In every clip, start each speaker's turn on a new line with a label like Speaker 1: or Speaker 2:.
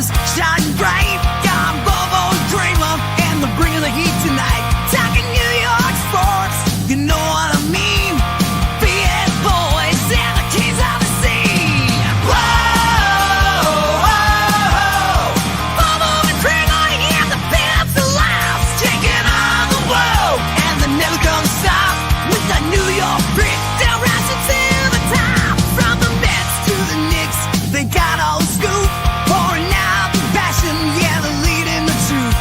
Speaker 1: is shining bright. Yeah, I'm Bobo and Cramer, and they're bringing the heat tonight. Talking New York sports, you know what I mean. Big boys and the kings of the sea. Whoa, whoa, Bobo and Cramer, yeah, the pimps are loud, taking on the world, and they're never gonna stop with that New York grit. They're rising to the top, from the Mets to the Knicks. They got all the scoop, pouring out the passion, yeah, they're leading the truth.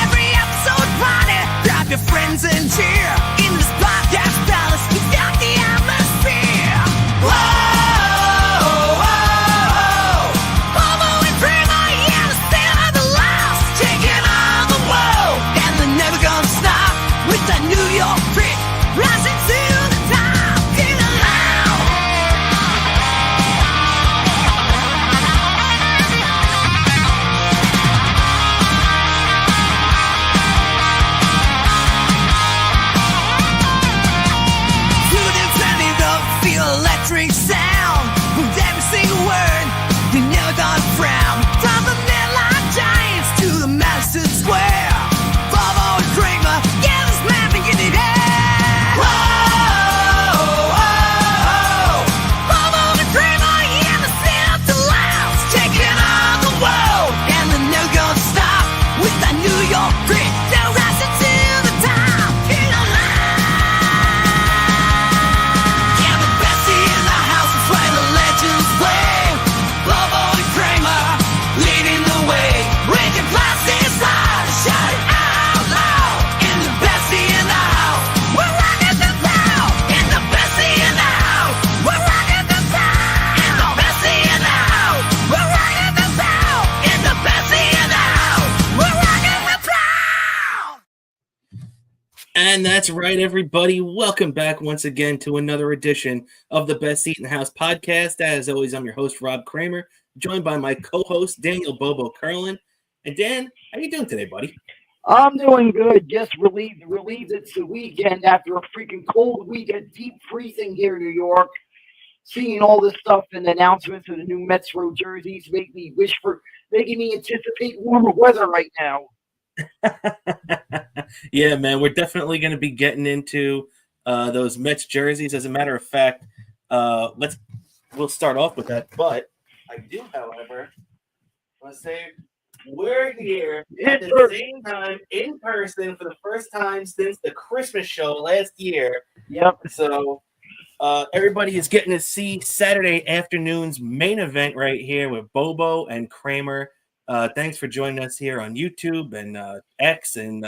Speaker 1: Every episode party, grab your friends and cheer. In this podcast palace, we've got the atmosphere. Whoa, whoa, Bobo and Cramer, yeah, the stand of the lost, taking on the world, and they're never gonna stop with that New York grit, rising to the top. Get loud. Tune in, turn it up, feel electric sound. With every single word, you're never gonna frown. From the Midline Giants to the Madison Square, Bobo and Cramer, yeah, this man making it air. Whoa, whoa, Bobo and Cramer, yeah, the stand to last, taking on the world, and they're never gonna stop with that New York grit. They're rising to the top. Get alive. Yeah, the best in the house is where the legends play. Bobo and Cramer, leading the way. Breaking plastic slides, shout it out loud. In the best in the house, we're rocking the town. In the best in the house, we're rocking the town. In the best in the house, we're rocking the town. In the best in the house, we're rocking the town.
Speaker 2: And that's right, everybody. Welcome back once again to another edition of the Best Seat in the House podcast. As always, I'm your host, Rob Kramer, joined by my co-host, Daniel Bobo Curlin. And Dan, how you doing today, buddy?
Speaker 3: I'm doing good. Just relieved it's the weekend after a freaking cold weekend, deep freezing here in New York. Seeing all this stuff and announcements of the new Metro jerseys making me anticipate warmer weather right now.
Speaker 2: Yeah, man, we're definitely going to be getting into those Mets jerseys. As a matter of fact, we'll start off with that. But I do, however, want to say we're here at the same time in person for the first time since the Christmas show last year.
Speaker 3: Yep.
Speaker 2: So everybody is getting to see Saturday afternoon's main event right here with Bobo and Cramer. Thanks for joining us here on YouTube and X, and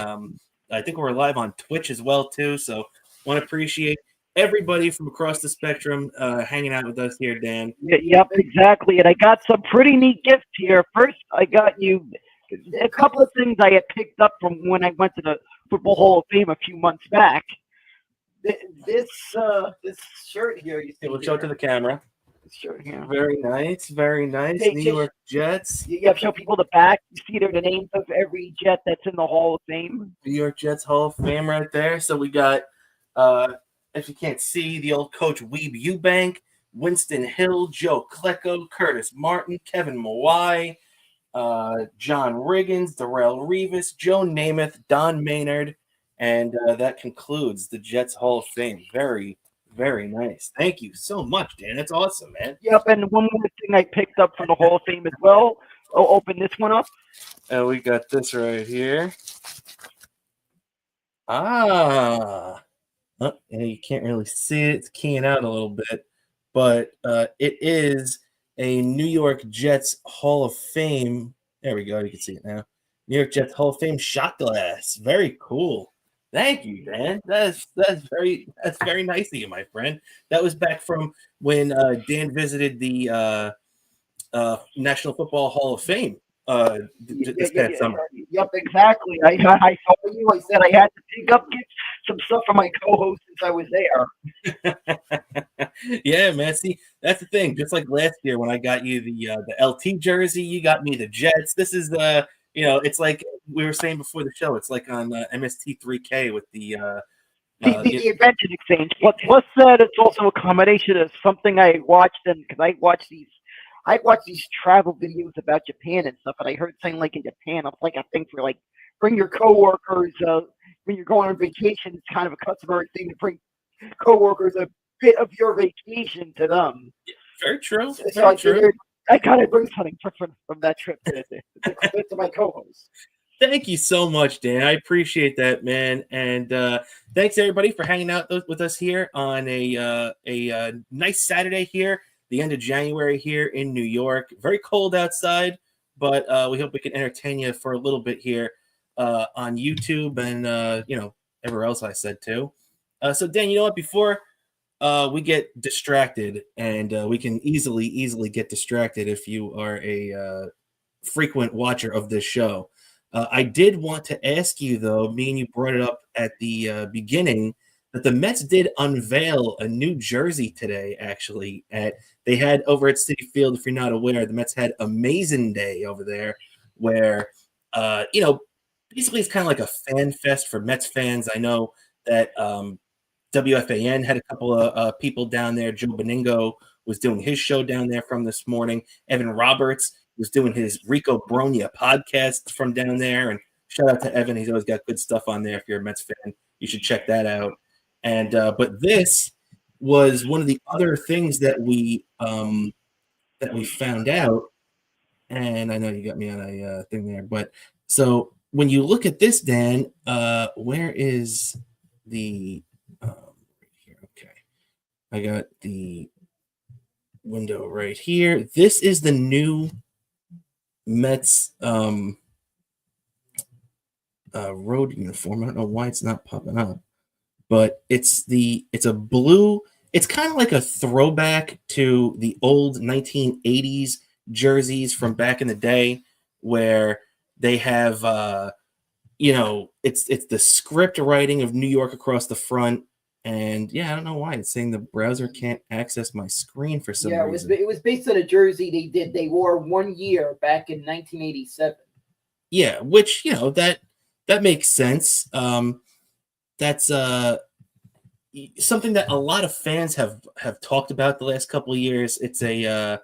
Speaker 2: I think we're live on Twitch as well too. So want to appreciate everybody from across the spectrum hanging out with us here, Dan.
Speaker 3: Yep, exactly. And I got some pretty neat gifts here. First, I got you a couple of things I had picked up from when I went to the Football Hall of Fame a few months back. This shirt here, you see,
Speaker 2: We'll show it to the camera.
Speaker 3: This shirt here.
Speaker 2: Very nice, very nice.
Speaker 3: Hey,
Speaker 2: New York Jets.
Speaker 3: You have to show people the back. You see there the names of every Jet that's in the Hall of Fame.
Speaker 2: New York Jets Hall of Fame right there. So we got, if you can't see, the old coach Weeb Eubank, Winston Hill, Joe Klecko, Curtis Martin, Kevin Mawai, John Riggins, Darrell Revis, Joe Namath, Don Maynard, and that concludes the Jets Hall of Fame. Very, very nice. Thank you so much, Dan. That's awesome, man.
Speaker 3: Yep, and one more thing I picked up from the Hall of Fame as well. I'll open this one up.
Speaker 2: And we got this right here. Oh, yeah, you can't really see it. It's keying out a little bit. But it is a New York Jets Hall of Fame. There we go. You can see it now. New York Jets Hall of Fame shot glass. Very cool. Thank you, Dan. That's very nice of you, my friend. That was back from when Dan visited the National Football Hall of Fame this past summer.
Speaker 3: Yep, exactly. I saw you. I said I had to pick up some stuff from my co-host since I was there.
Speaker 2: Yeah, man. See, that's the thing. Just like last year when I got you the LT jersey, you got me the Jets. This is the, it's like we were saying before the show. It's like on MST3K with the
Speaker 3: Invention Exchange. Plus that it's also a combination of something I watched, and because I watch these. I watch these travel videos about Japan and stuff, and I heard saying like in Japan, it's like a thing for like bring your coworkers when you're going on vacation. It's kind of a customary thing to bring coworkers a bit of your vacation to them.
Speaker 2: Very true.
Speaker 3: So
Speaker 2: Very
Speaker 3: I
Speaker 2: true.
Speaker 3: figured I gotta bring something from that trip to my co-host.
Speaker 2: Thank you so much, Dan. I appreciate that, man. And thanks everybody for hanging out with us here on a nice Saturday here, the end of January here in New York. Very cold outside, but we hope we can entertain you for a little bit here on YouTube and everywhere else I said too. So Dan, you know what? Before we get distracted, and we can easily get distracted if you are a frequent watcher of this show. I did want to ask you, though, me and you brought it up at the beginning, that the Mets did unveil a new jersey today, actually. They had over at Citi Field, if you're not aware, the Mets had Amazing Day over there, where, basically it's kind of like a fan fest for Mets fans. I know that WFAN had a couple of people down there. Joe Beningo was doing his show down there from this morning. Evan Roberts was doing his Rico Bronya podcast from down there. And shout out to Evan. He's always got good stuff on there. If you're a Mets fan, you should check that out. And but this was one of the other things that we found out. And I know you got me on a thing there, but so when you look at this, Dan, where is the here? Okay, I got the window right here. This is the new Mets road uniform. I don't know why it's not popping up, but it's a blue. It's kind of like a throwback to the old 1980s jerseys from back in the day, where they have it's the script writing of New York across the front. And yeah, I don't know why it's saying the browser can't access my screen for some reason.
Speaker 3: It was based on a jersey they wore 1 year back in 1987.
Speaker 2: Yeah, which that makes sense. That's something that a lot of fans have talked about the last couple of years. It's a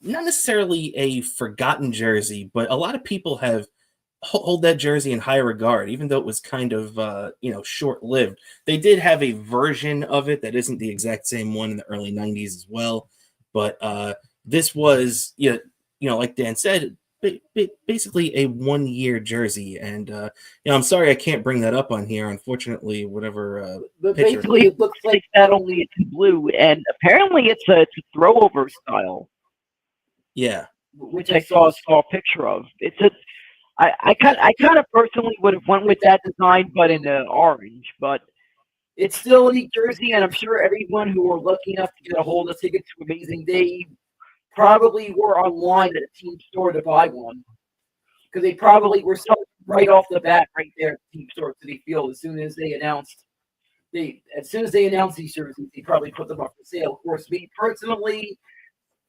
Speaker 2: not necessarily a forgotten jersey, but a lot of people have hold that jersey in high regard, even though it was kind of short-lived. They did have a version of it that isn't the exact same one in the early 90s as well, but this was like Dan said, basically a 1 year jersey. And I'm sorry I can't bring that up on here, unfortunately. Whatever
Speaker 3: but basically it looks like that, only it's in blue, and apparently it's a throwover style, which I saw a picture of. I kind of personally would have went with that design, but in the orange. But it's still a neat jersey, and I'm sure everyone who were lucky enough to get a hold of tickets to Amazing Day probably were online at a team store to buy one, because they probably were selling right off the bat right there at the team store to Citi Field as soon as they announced these jerseys. They probably put them up for sale. Of course, me personally,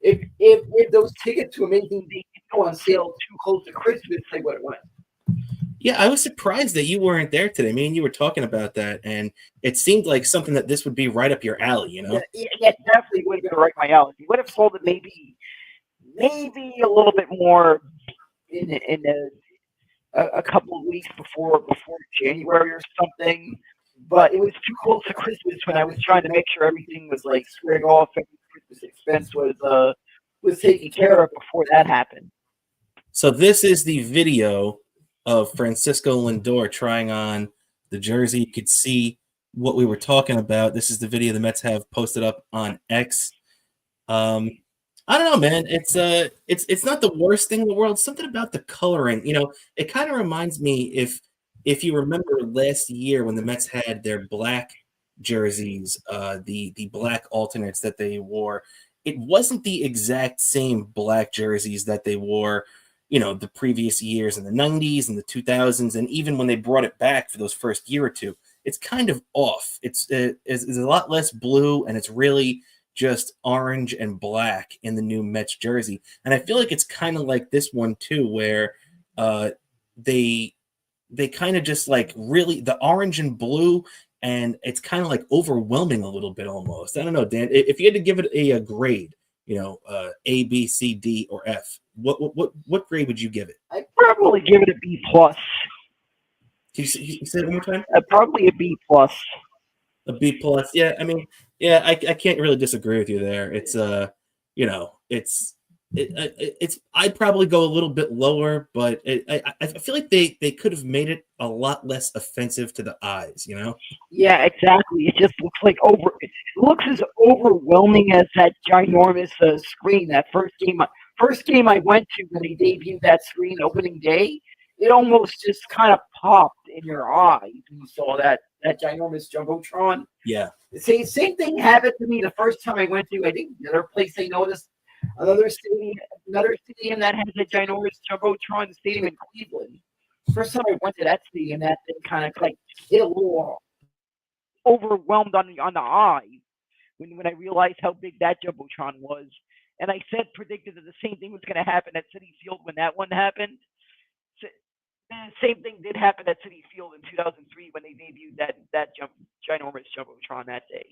Speaker 3: if those tickets to Amazing Day go on sale too close to Christmas, they would have went.
Speaker 2: Yeah, I was surprised that you weren't there today. Me and you were talking about that, and it seemed like something that this would be right up your alley,
Speaker 3: Yeah, definitely would have been right up my alley. You would have sold it maybe a little bit more in a couple of weeks before January or something. But it was too close to Christmas when I was trying to make sure everything was like squared off, every Christmas expense was taken care of before that happened.
Speaker 2: So this is the video of Francisco Lindor trying on the jersey. You could see what we were talking about. This is the video the Mets have posted up on X. I don't know, man. It's not the worst thing in the world. Something about the coloring, it kind of reminds me, if you remember last year when the Mets had their black jerseys, the black alternates that they wore, it wasn't the exact same black jerseys that they wore, the previous years in the 90s and the 2000s. And even when they brought it back for those first year or two, it's kind of off. It's a lot less blue, and it's really just orange and black in the new Mets jersey. And I feel like it's kind of like this one too, where they kind of just like really the orange and blue, and it's kind of like overwhelming a little bit almost. I don't know, Dan, if you had to give it a grade, A, B, C, D, or F. What grade would you give it?
Speaker 3: I'd probably give it a B plus.
Speaker 2: Can you say it one more time?
Speaker 3: Probably a B plus.
Speaker 2: A B plus. Yeah, I mean, yeah, I can't really disagree with you there. It's it's I'd probably go a little bit lower, but I feel like they could have made it a lot less offensive to the eyes.
Speaker 3: Yeah, exactly. It just looks like it looks as overwhelming as that ginormous screen. That first game I went to when they debuted that screen opening day, it almost just kind of popped in your eyes when you saw that ginormous jumbotron.
Speaker 2: Yeah.
Speaker 3: Same thing happened to me the first time I went to. I think another place I noticed another stadium that has a ginormous jumbotron, the stadium in Cleveland. First time I went to that stadium, that thing kind of like hit a little overwhelmed on the eye when I realized how big that jumbotron was. And I predicted that the same thing was going to happen at Citi Field when that one happened. So, the same thing did happen at Citi Field in 2003 when they debuted that ginormous jumbotron that day.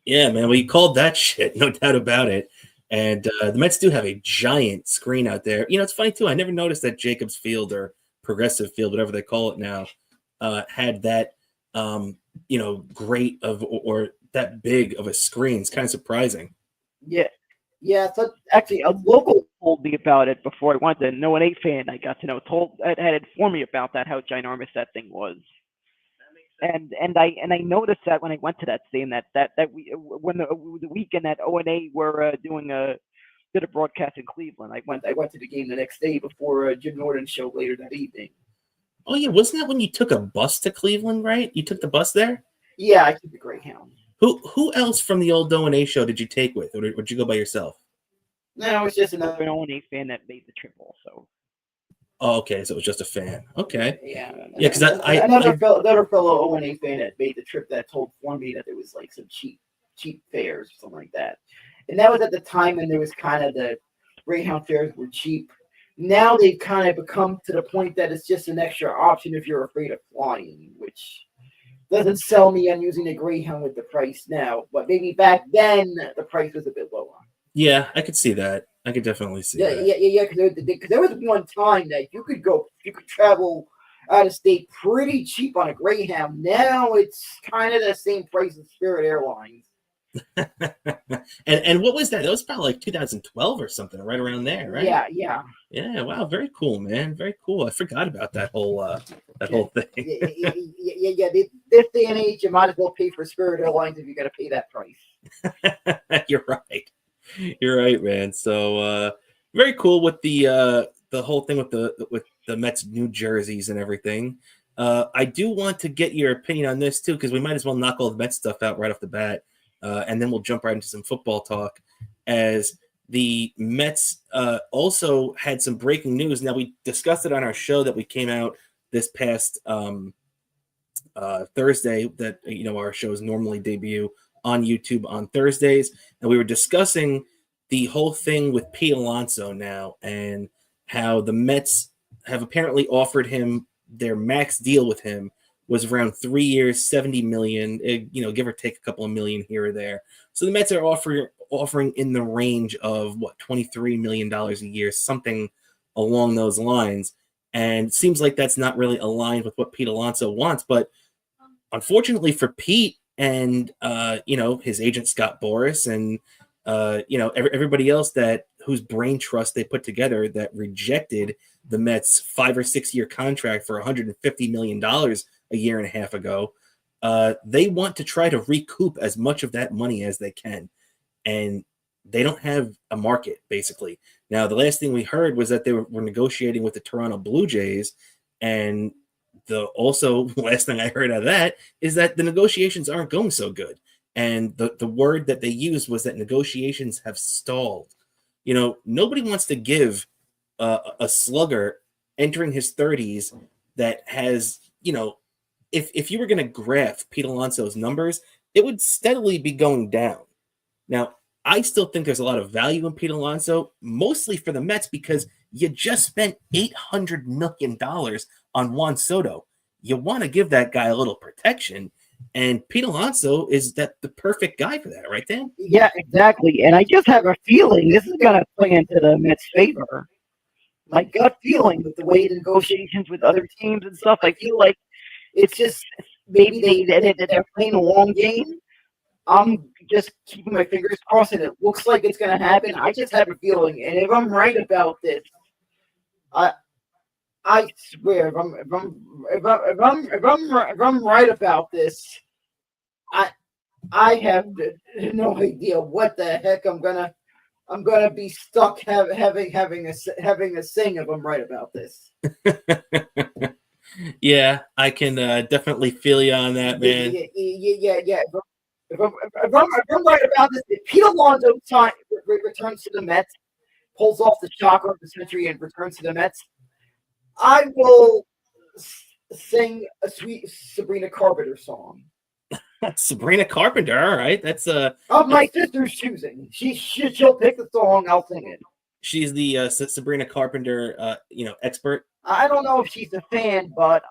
Speaker 2: Yeah, man. Well, you called that shit, no doubt about it. And the Mets do have a giant screen out there. It's funny too. I never noticed that Jacobs Field or Progressive Field, whatever they call it now, had that great of or that big of a screen. It's kind of surprising.
Speaker 3: Yeah. So actually, a local told me about it before I went. An O&A fan I got to know had informed me about that, how ginormous that thing was. And I noticed that when I went to that stadium when the weekend that O&A were did a broadcast in Cleveland. I went to the game the next day before Jim Norton's show later that evening.
Speaker 2: Oh yeah, wasn't that when you took a bus to Cleveland? Right, you took the bus there.
Speaker 3: Yeah, I took the Greyhound.
Speaker 2: Who else from the old O&A show did you take with, or would you go by yourself?
Speaker 3: No, it was just another O&A fan that made the trip also.
Speaker 2: Oh, okay, so it was just a fan. Okay.
Speaker 3: Yeah,
Speaker 2: because
Speaker 3: another fellow O&A fan that made the trip that informed me that there was like some cheap fares or something like that. And that was at the time when there was kind of the Greyhound fares were cheap. Now they've kind of become to the point that it's just an extra option if you're afraid of flying, which doesn't sell me on using the Greyhound with the price now. But maybe back then the price was a bit lower.
Speaker 2: Yeah, I could see that. I could definitely see that.
Speaker 3: Yeah. Because there was one time that you could travel out of state pretty cheap on a Greyhound. Now it's kind of the same price as Spirit Airlines.
Speaker 2: and what was that? That was probably like 2012 or something, right around there, right?
Speaker 3: Yeah.
Speaker 2: Yeah. Wow. Very cool, man. Very cool. I forgot about that whole whole thing.
Speaker 3: Yeah. This day and age, you might as well pay for Spirit Airlines if you got to pay that price.
Speaker 2: You're right. You're right, man. So very cool with the whole thing with the Mets new jerseys and everything. I do want to get your opinion on this too, because we might as well knock all the Mets stuff out right off the bat, and then we'll jump right into some football talk. As the Mets also had some breaking news. Now, we discussed it on our show that we came out this past Thursday. That our shows normally debut on YouTube on Thursdays, and we were discussing the whole thing with Pete Alonso now and how the Mets have apparently offered him their max deal with him was around 3 years, $70 million, give or take a couple of million here or there. So the Mets are offering in the range of $23 million a year, something along those lines. And it seems like that's not really aligned with what Pete Alonso wants. But unfortunately for Pete, and his agent Scott Boras and everybody else whose brain trust they put together that rejected the Mets 5 or 6 year contract for $150 million a year and a half ago, they want to try to recoup as much of that money as they can, and they don't have a market basically. Now, the last thing we heard was that they were negotiating with the Toronto Blue Jays, and also last thing I heard of that is that the negotiations aren't going so good. And the word that they used was that negotiations have stalled. Nobody wants to give a slugger entering his 30s that has, if you were going to graph Pete Alonso's numbers, it would steadily be going down. Now, I still think there's a lot of value in Pete Alonso, mostly for the Mets, because you just spent $800 million on Juan Soto. You want to give that guy a little protection. And Pete Alonso is the perfect guy for that, right, Dan?
Speaker 3: Yeah, exactly. And I just have a feeling this is going to play into the Mets' favor. My gut feeling with the way the negotiations with other teams and stuff, I feel like it's just maybe they're playing a long game. I'm just keeping my fingers crossed, and it looks like it's going to happen. I just have a feeling, and if I'm right about this, I I swear if I'm right about this, I I have no idea what the heck I'm gonna be stuck having a sing if I'm right about this.
Speaker 2: Yeah, I can definitely feel you on that, man.
Speaker 3: Yeah. If I'm right about this, if Pete Alonso returns to the Mets, pulls off the shocker of the century and returns to the Mets, I will sing a sweet Sabrina Carpenter song.
Speaker 2: Sabrina Carpenter, all right. That's
Speaker 3: Of my sister's choosing. She'll pick the song, I'll sing it.
Speaker 2: she's the Sabrina Carpenter expert.
Speaker 3: I don't know if she's a fan, but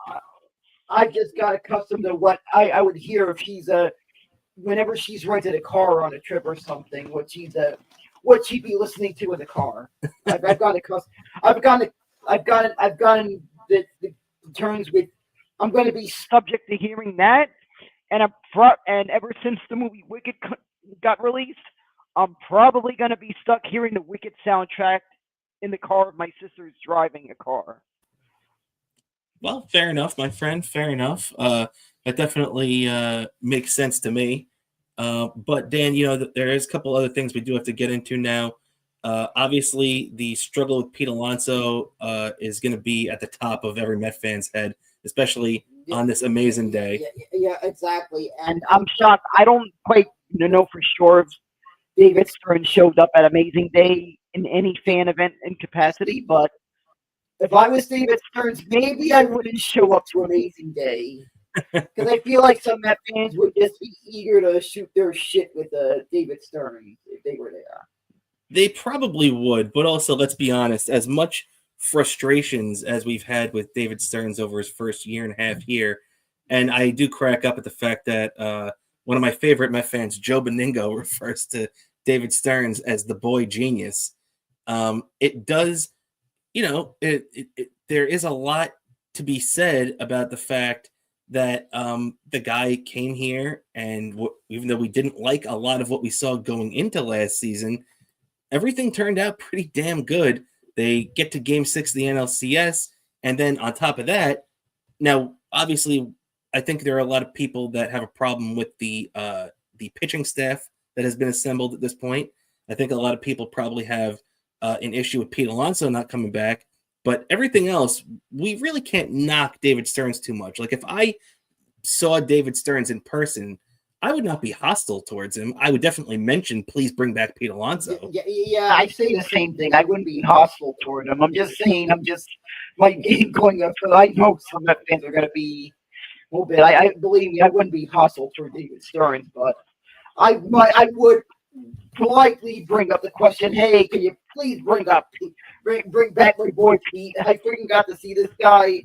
Speaker 3: I just got accustomed to what I would hear if whenever she's rented a car on a trip or something, what she'd be listening to in the car. I've gotten accustomed. I've gotten the terms with. I'm going to be subject to hearing that, and and ever since the movie Wicked got released, I'm probably going to be stuck hearing the Wicked soundtrack in the car if my sister's driving a car.
Speaker 2: Well, fair enough, my friend. Fair enough. That definitely makes sense to me. But Dan, there is a couple other things we do have to get into now. Obviously, the struggle with Pete Alonso is going to be at the top of every Met fan's head, especially on this amazing day.
Speaker 3: Yeah, exactly. And I'm shocked. I don't quite know for sure if David Stern showed up at Amazing Day in any fan event in capacity, but if I was David Stearns, maybe I wouldn't show up to Amazing Day. Because I feel like some Met fans would just be eager to shoot their shit with David Stearns if they were there.
Speaker 2: They probably would, but also, let's be honest, as much frustrations as we've had with David Stearns over his first year and a half here, and I do crack up at the fact that one of my favorite Met fans, Joe Beningo, refers to David Stearns as the boy genius. It does, there is a lot to be said about the fact that the guy came here, and even though we didn't like a lot of what we saw going into last season, everything turned out pretty damn good. They get to Game 6 of the NLCS, and then on top of that, now obviously, I think there are a lot of people that have a problem with the pitching staff that has been assembled at this point. I think a lot of people probably have an issue with Pete Alonso not coming back, but everything else, we really can't knock David Stearns too much. Like, if I saw David Stearns in person, I would not be hostile towards him. I would definitely mention, please bring back Pete Alonso.
Speaker 3: Yeah, I say the same thing. I wouldn't be hostile toward him. I'm just my game going up. I know some Met fans are going to be a little bit. I believe me, I wouldn't be hostile toward David Stearns, but I would politely bring up the question. Hey, can you please bring back my boy Pete? I freaking got to see this guy.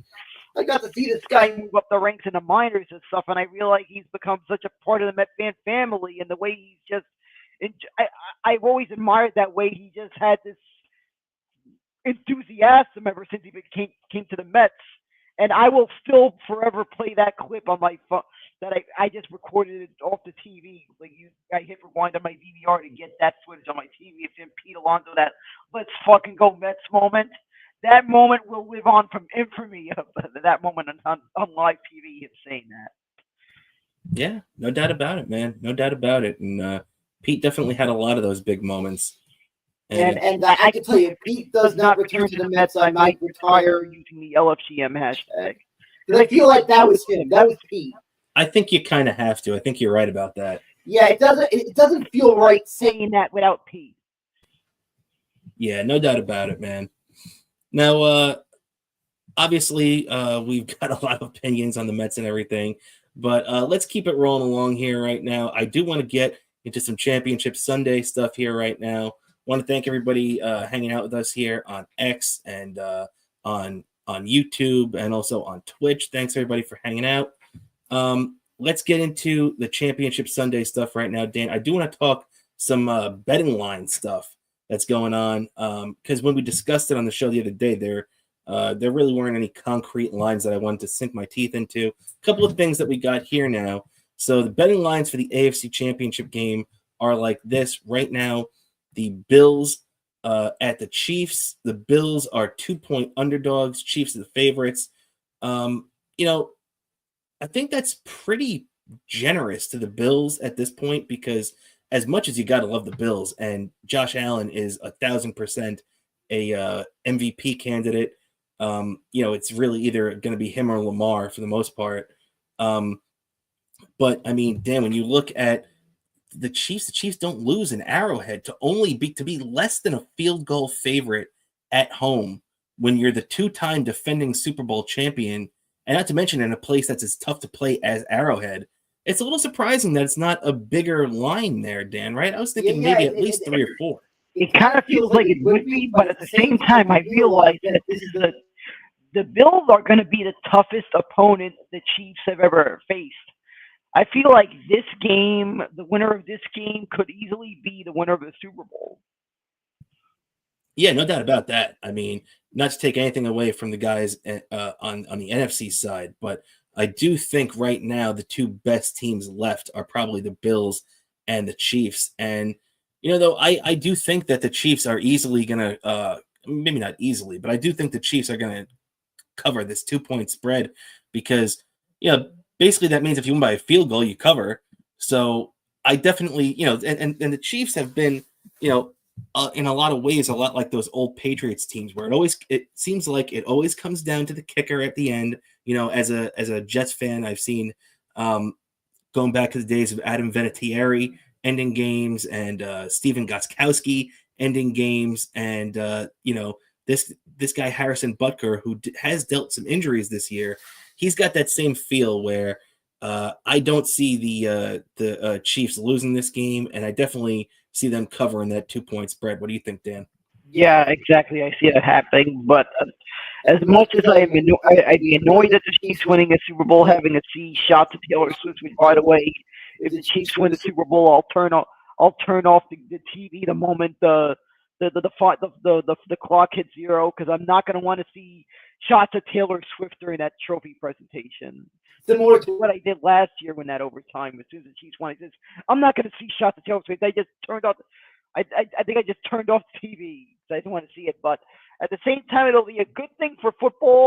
Speaker 3: I got to see this guy move up the ranks in the minors and stuff, and I realize he's become such a part of the Met fan family, and the way he's just, I've always admired that way. He just had this enthusiasm ever since he came to the Mets, and I will still forever play that clip on my phone that I just recorded it off the TV. I hit rewind on my DVR to get that footage on my TV. It's in Pete Alonso, that "Let's fucking go Mets" moment. That moment will live on from infamy of that moment on live TV and saying that.
Speaker 2: Yeah, no doubt about it, man. No doubt about it. And Pete definitely had a lot of those big moments.
Speaker 3: And I can tell you, if Pete does not return to the Mets, I might retire using the LFGM hashtag. Because I feel like that was him. That was Pete.
Speaker 2: I think you kind of have to. I think you're right about that.
Speaker 3: Yeah, it doesn't feel right saying that without Pete.
Speaker 2: Yeah, no doubt about it, man. Now, obviously, we've got a lot of opinions on the Mets and everything, but let's keep it rolling along here right now. I do want to get into some Championship Sunday stuff here right now. Want to thank everybody hanging out with us here on X and on YouTube and also on Twitch. Thanks everybody for hanging out. let's get into the Championship Sunday stuff right now, Dan. I do want to talk some betting line stuff that's going on because when we discussed it on the show the other day, there really weren't any concrete lines that I wanted to sink my teeth into. A couple of things that we got here now. So the betting lines for the AFC Championship game are like this right now. The Bills at the Chiefs. The Bills are 2-point underdogs. Chiefs are the favorites. You know, I think that's pretty generous to the Bills at this point because as much as you got to love the Bills, and Josh Allen is 1,000% a MVP candidate. It's really either going to be him or Lamar for the most part. But I mean, Dan, when you look at the Chiefs don't lose an Arrowhead to be less than a field goal favorite at home when you're the two-time defending Super Bowl champion, and not to mention in a place that's as tough to play as Arrowhead. It's a little surprising that it's not a bigger line there, Dan, right? I was thinking maybe at least 3 or 4.
Speaker 3: It kind of feels like it would be, but at the same time, I realize that this is the Bills are going to be the toughest opponent the Chiefs have ever faced. I feel like this game, the winner of this game, could easily be the winner of the Super Bowl.
Speaker 2: Yeah, no doubt about that. I mean, not to take anything away from the guys on the NFC side, but I do think right now the two best teams left are probably the Bills and the Chiefs. And though I do think that the Chiefs are easily going to, maybe not easily, but I do think the Chiefs are going to cover this 2-point spread because basically that means if you win by a field goal, you cover. So I definitely, and the Chiefs have been, in a lot of ways, a lot like those old Patriots teams where it seems like it always comes down to the kicker at the end. As a Jets fan, I've seen going back to the days of Adam Vinatieri ending games and Steven Gostkowski ending games, and this guy Harrison Butker, who has dealt some injuries this year, he's got that same feel where I don't see the Chiefs losing this game, and I definitely see them covering that 2-point spread. What do you think, Dan?
Speaker 3: Yeah, exactly. I see that happening. But as much as I'd be annoyed at the Chiefs winning a Super Bowl, having a C shot to Taylor Swift. Which, by the way, if the Chiefs win the Super Bowl, I'll turn off the TV the moment the clock hits zero because I'm not going to want to see shots of Taylor Swift during that trophy presentation. Similar to what I did last year when that overtime, as soon as the Chiefs won, I said, I'm not going to see shots of Taylor Swift. I just turned off. I think I just turned off the TV because I didn't want to see it. But at the same time, it'll be a good thing for football.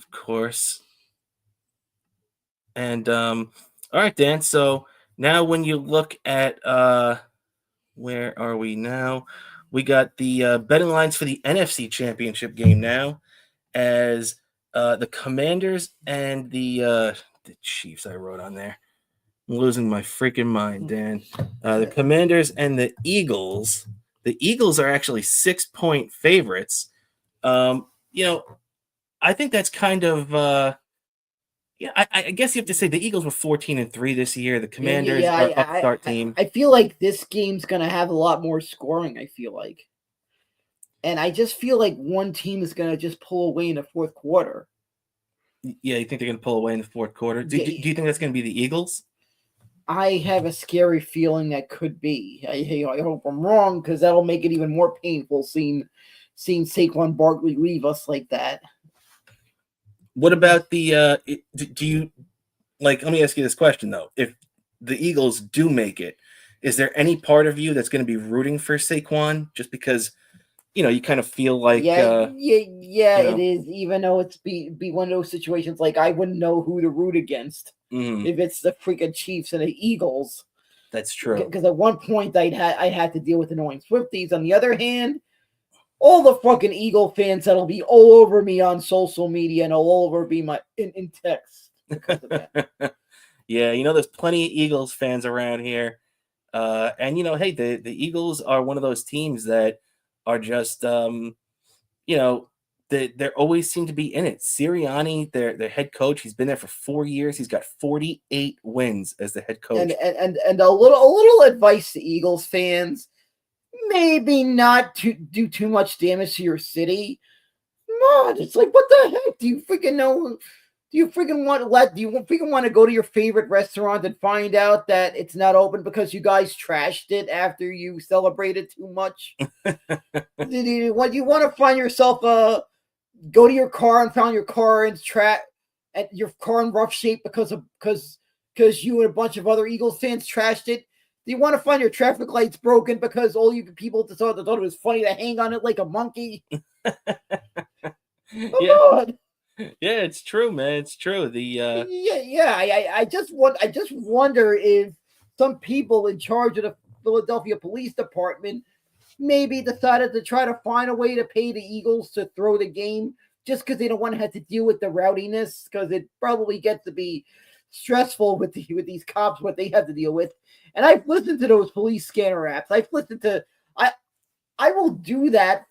Speaker 2: Of course. And all right, Dan. So now when you look at where are we now? We got the betting lines for the NFC Championship game now, as the Commanders and the Chiefs. I wrote on there. I'm losing my freaking mind, Dan. The Commanders and the Eagles. The Eagles are actually 6-point favorites. You know, I think that's kind of yeah. I guess you have to say the Eagles were 14-3 this year. The Commanders are upstart team.
Speaker 3: I feel like this game's gonna have a lot more scoring. I feel like, and I just feel like one team is gonna just pull away in the fourth quarter.
Speaker 2: Yeah, you think they're going to pull away in the fourth quarter? Do you think that's going to be the Eagles?
Speaker 3: I have a scary feeling that could be. I hope I'm wrong, because that'll make it even more painful seeing Saquon Barkley leave us like that.
Speaker 2: What about the? Do you like? Let me ask you this question though: if the Eagles do make it, is there any part of you that's going to be rooting for Saquon just because you kind of feel like
Speaker 3: it is, even though it's be one of those situations like I wouldn't know who to root against if it's the freaking Chiefs and the Eagles.
Speaker 2: That's true.
Speaker 3: Because at one point I had to deal with annoying Swifties. On the other hand, all the fucking Eagle fans that'll be all over me on social media and all over me in text because of that.
Speaker 2: Yeah, there's plenty of Eagles fans around here, and hey, the Eagles are one of those teams that are just they always seem to be in it. Sirianni, their head coach, he's been there for 4 years. He's got 48 wins as the head coach.
Speaker 3: And a little advice to Eagles fans: maybe not to do too much damage to your city. Come on, it's like, what the heck? Do you freaking know? Do you freaking want to go to your favorite restaurant and find out that it's not open because you guys trashed it after you celebrated too much? Do you want to find yourself go to your car and found your car in rough shape because you and a bunch of other Eagles fans trashed it? Do you want to find your traffic lights broken because all you people thought it was funny to hang on it like a monkey? Come on.
Speaker 2: Yeah, it's true, man. It's true.
Speaker 3: I just wonder if some people in charge of the Philadelphia Police Department maybe decided to try to find a way to pay the Eagles to throw the game just because they don't want to have to deal with the rowdiness, because it probably gets to be stressful with these cops, what they have to deal with. And I've listened to those police scanner apps. I will do that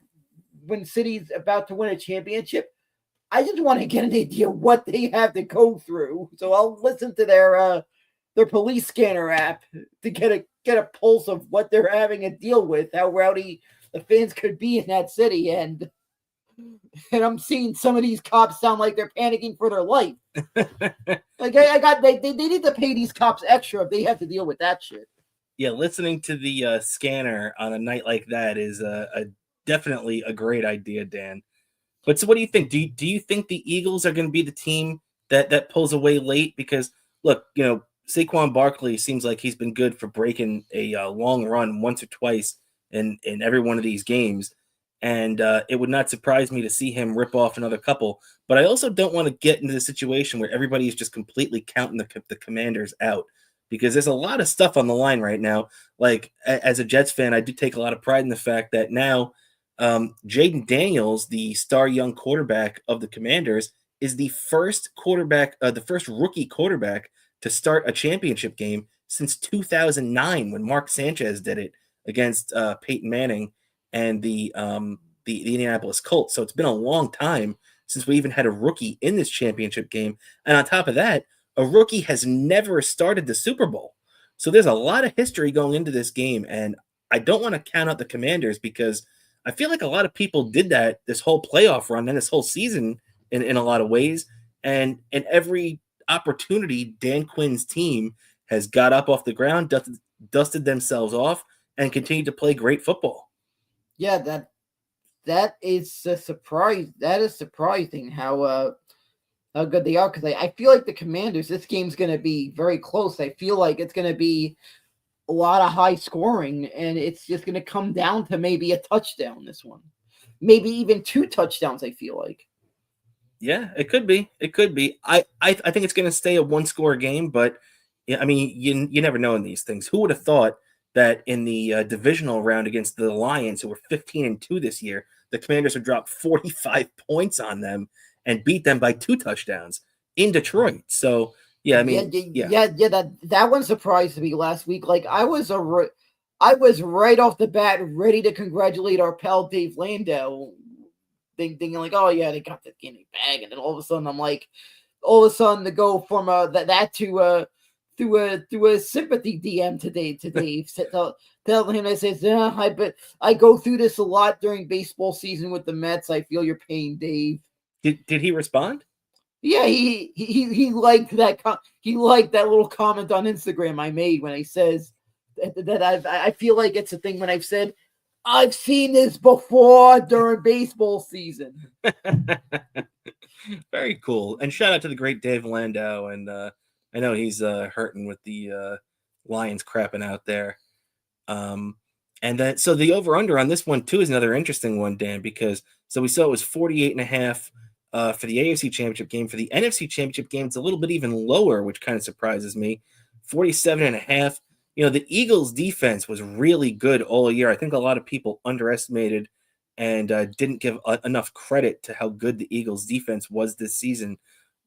Speaker 3: when City's about to win a championship. I just want to get an idea what they have to go through. So I'll listen to their police scanner app to get a pulse of what they're having to deal with, how rowdy the fans could be in that city. And I'm seeing some of these cops sound like they're panicking for their life. Like they need to pay these cops extra if they have to deal with that shit.
Speaker 2: Yeah, listening to the scanner on a night like that is definitely a great idea, Dan. But so what do you think? Do you think the Eagles are going to be the team that pulls away late? Because look, Saquon Barkley seems like he's been good for breaking a long run once or twice in every one of these games. And it would not surprise me to see him rip off another couple. But I also don't want to get into the situation where everybody is just completely counting the Commanders out, because there's a lot of stuff on the line right now. Like, as a Jets fan, I do take a lot of pride in the fact that now Jaden Daniels, the star young quarterback of the Commanders, is the first rookie quarterback to start a championship game since 2009, when Mark Sanchez did it against Peyton Manning and the Indianapolis Colts. So it's been a long time since we even had a rookie in this championship game. And on top of that, a rookie has never started the Super Bowl. So there's a lot of history going into this game. And I don't want to count out the Commanders, because I feel like a lot of people did that this whole playoff run and this whole season in a lot of ways. And in every opportunity, Dan Quinn's team has got up off the ground, dusted themselves off, and continued to play great football.
Speaker 3: Yeah, that is a surprise. That is surprising how good they are, because I feel like the Commanders, this game's going to be very close. I feel like it's going to be a lot of high scoring, and it's just going to come down to maybe a touchdown this one. Maybe even 2 touchdowns, I feel like.
Speaker 2: Yeah, it could be. It could be. I think it's going to stay a one-score game, but yeah, I mean, you never know in these things. Who would have thought that in the divisional round against the Lions, who were 15-2 this year, the Commanders would drop 45 points on them and beat them by 2 touchdowns in Detroit. So yeah, I mean, yeah.
Speaker 3: That one surprised me last week. Like I was right off the bat ready to congratulate our pal Dave Landau, thinking like, oh yeah, they got the guinea bag, and then all of a sudden I'm like, all of a sudden to go from that to through a sympathy DM to Dave, telling him, I says, yeah, I go through this a lot during baseball season with the Mets. I feel your pain, Dave.
Speaker 2: Did he respond?
Speaker 3: Yeah, he liked he liked that little comment on Instagram I made when I says that I feel like it's a thing when I've said I've seen this before during baseball season.
Speaker 2: Very cool. And shout out to the great Dave Landau. And I know he's hurting with the Lions crapping out there. And then so the over under on this one too is another interesting one, Dan, because so we saw it was 48.5 for the AFC Championship game. For the NFC Championship game, it's a little bit even lower, which kind of surprises me. 47.5. You know, the Eagles defense was really good all year. I think a lot of people underestimated and didn't give enough credit to how good the Eagles defense was this season.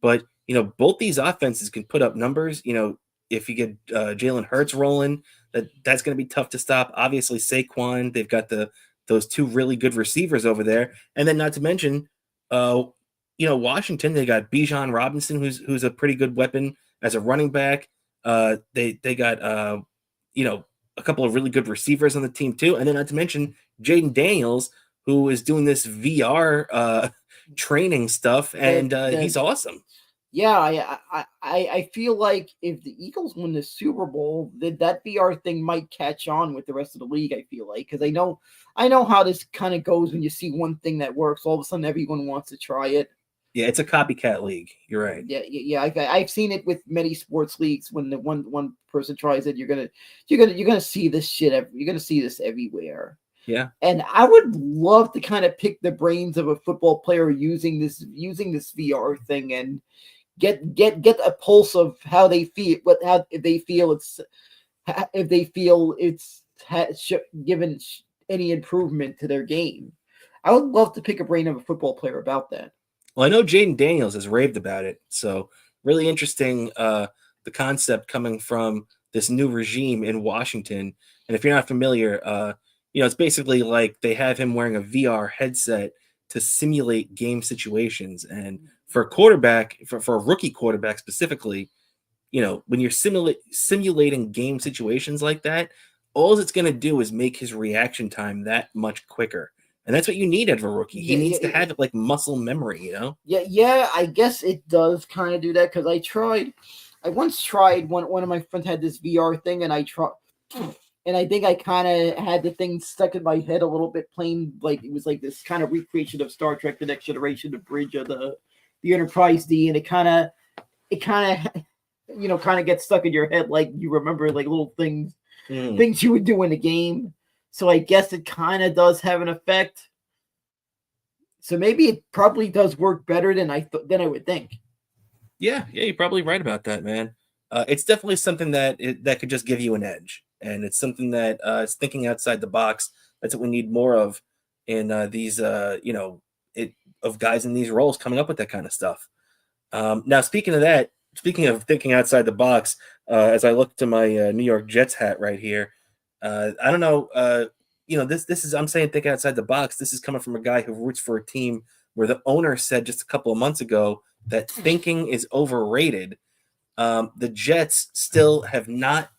Speaker 2: But, you know, both these offenses can put up numbers. You know, if you get Jalen Hurts rolling, that's going to be tough to stop. Obviously, Saquon, they've got those 2 really good receivers over there. And then not to mention, you know, Washington, they got Bijan Robinson, who's a pretty good weapon as a running back. They got you know, a couple of really good receivers on the team too. And then not to mention Jaden Daniels, who is doing this VR training stuff, and he's awesome.
Speaker 3: Yeah, I feel like if the Eagles win the Super Bowl, that VR thing might catch on with the rest of the league. I feel like, because I know how this kind of goes when you see one thing that works, all of a sudden everyone wants to try it.
Speaker 2: Yeah, it's a copycat league. You're right.
Speaker 3: Yeah. I've seen it with many sports leagues. When the one person tries it, you're gonna see this shit. You're gonna see this everywhere.
Speaker 2: Yeah.
Speaker 3: And I would love to kind of pick the brains of a football player using this VR thing and get a pulse of how they feel, if they feel it's given any improvement to their game. I would love to pick a brain of a football player about that.
Speaker 2: Well, I know Jaden Daniels has raved about it, so really interesting. The concept coming from this new regime in Washington, and if you're not familiar, you know, it's basically like they have him wearing a VR headset to simulate game situations. And for a quarterback, for a rookie quarterback specifically, you know, when you're simulating game situations like that, all it's going to do is make his reaction time that much quicker. And that's what you need out of a rookie. He needs to have it like muscle memory, you know?
Speaker 3: Yeah, I guess it does kind of do that, because I once tried, one of my friends had this VR thing, and I think I kind of had the thing stuck in my head a little bit, playing like it was like this kind of recreation of Star Trek: The Next Generation, the bridge of the Enterprise D, and it kind of you know, kind of gets stuck in your head, like you remember like little things you would do in the game. So I guess it kind of does have an effect. So maybe it probably does work better than I would think.
Speaker 2: Yeah, you're probably right about that, man. It's definitely something that could just give you an edge, and it's something that is thinking outside the box. That's what we need more of in these, you know, of guys in these roles coming up with that kind of stuff. Now, speaking of thinking outside the box, as I look to my New York Jets hat right here, I don't know. You know, this is, I'm saying think outside the box. This is coming from a guy who roots for a team where the owner said just a couple of months ago that thinking is overrated. The Jets still have not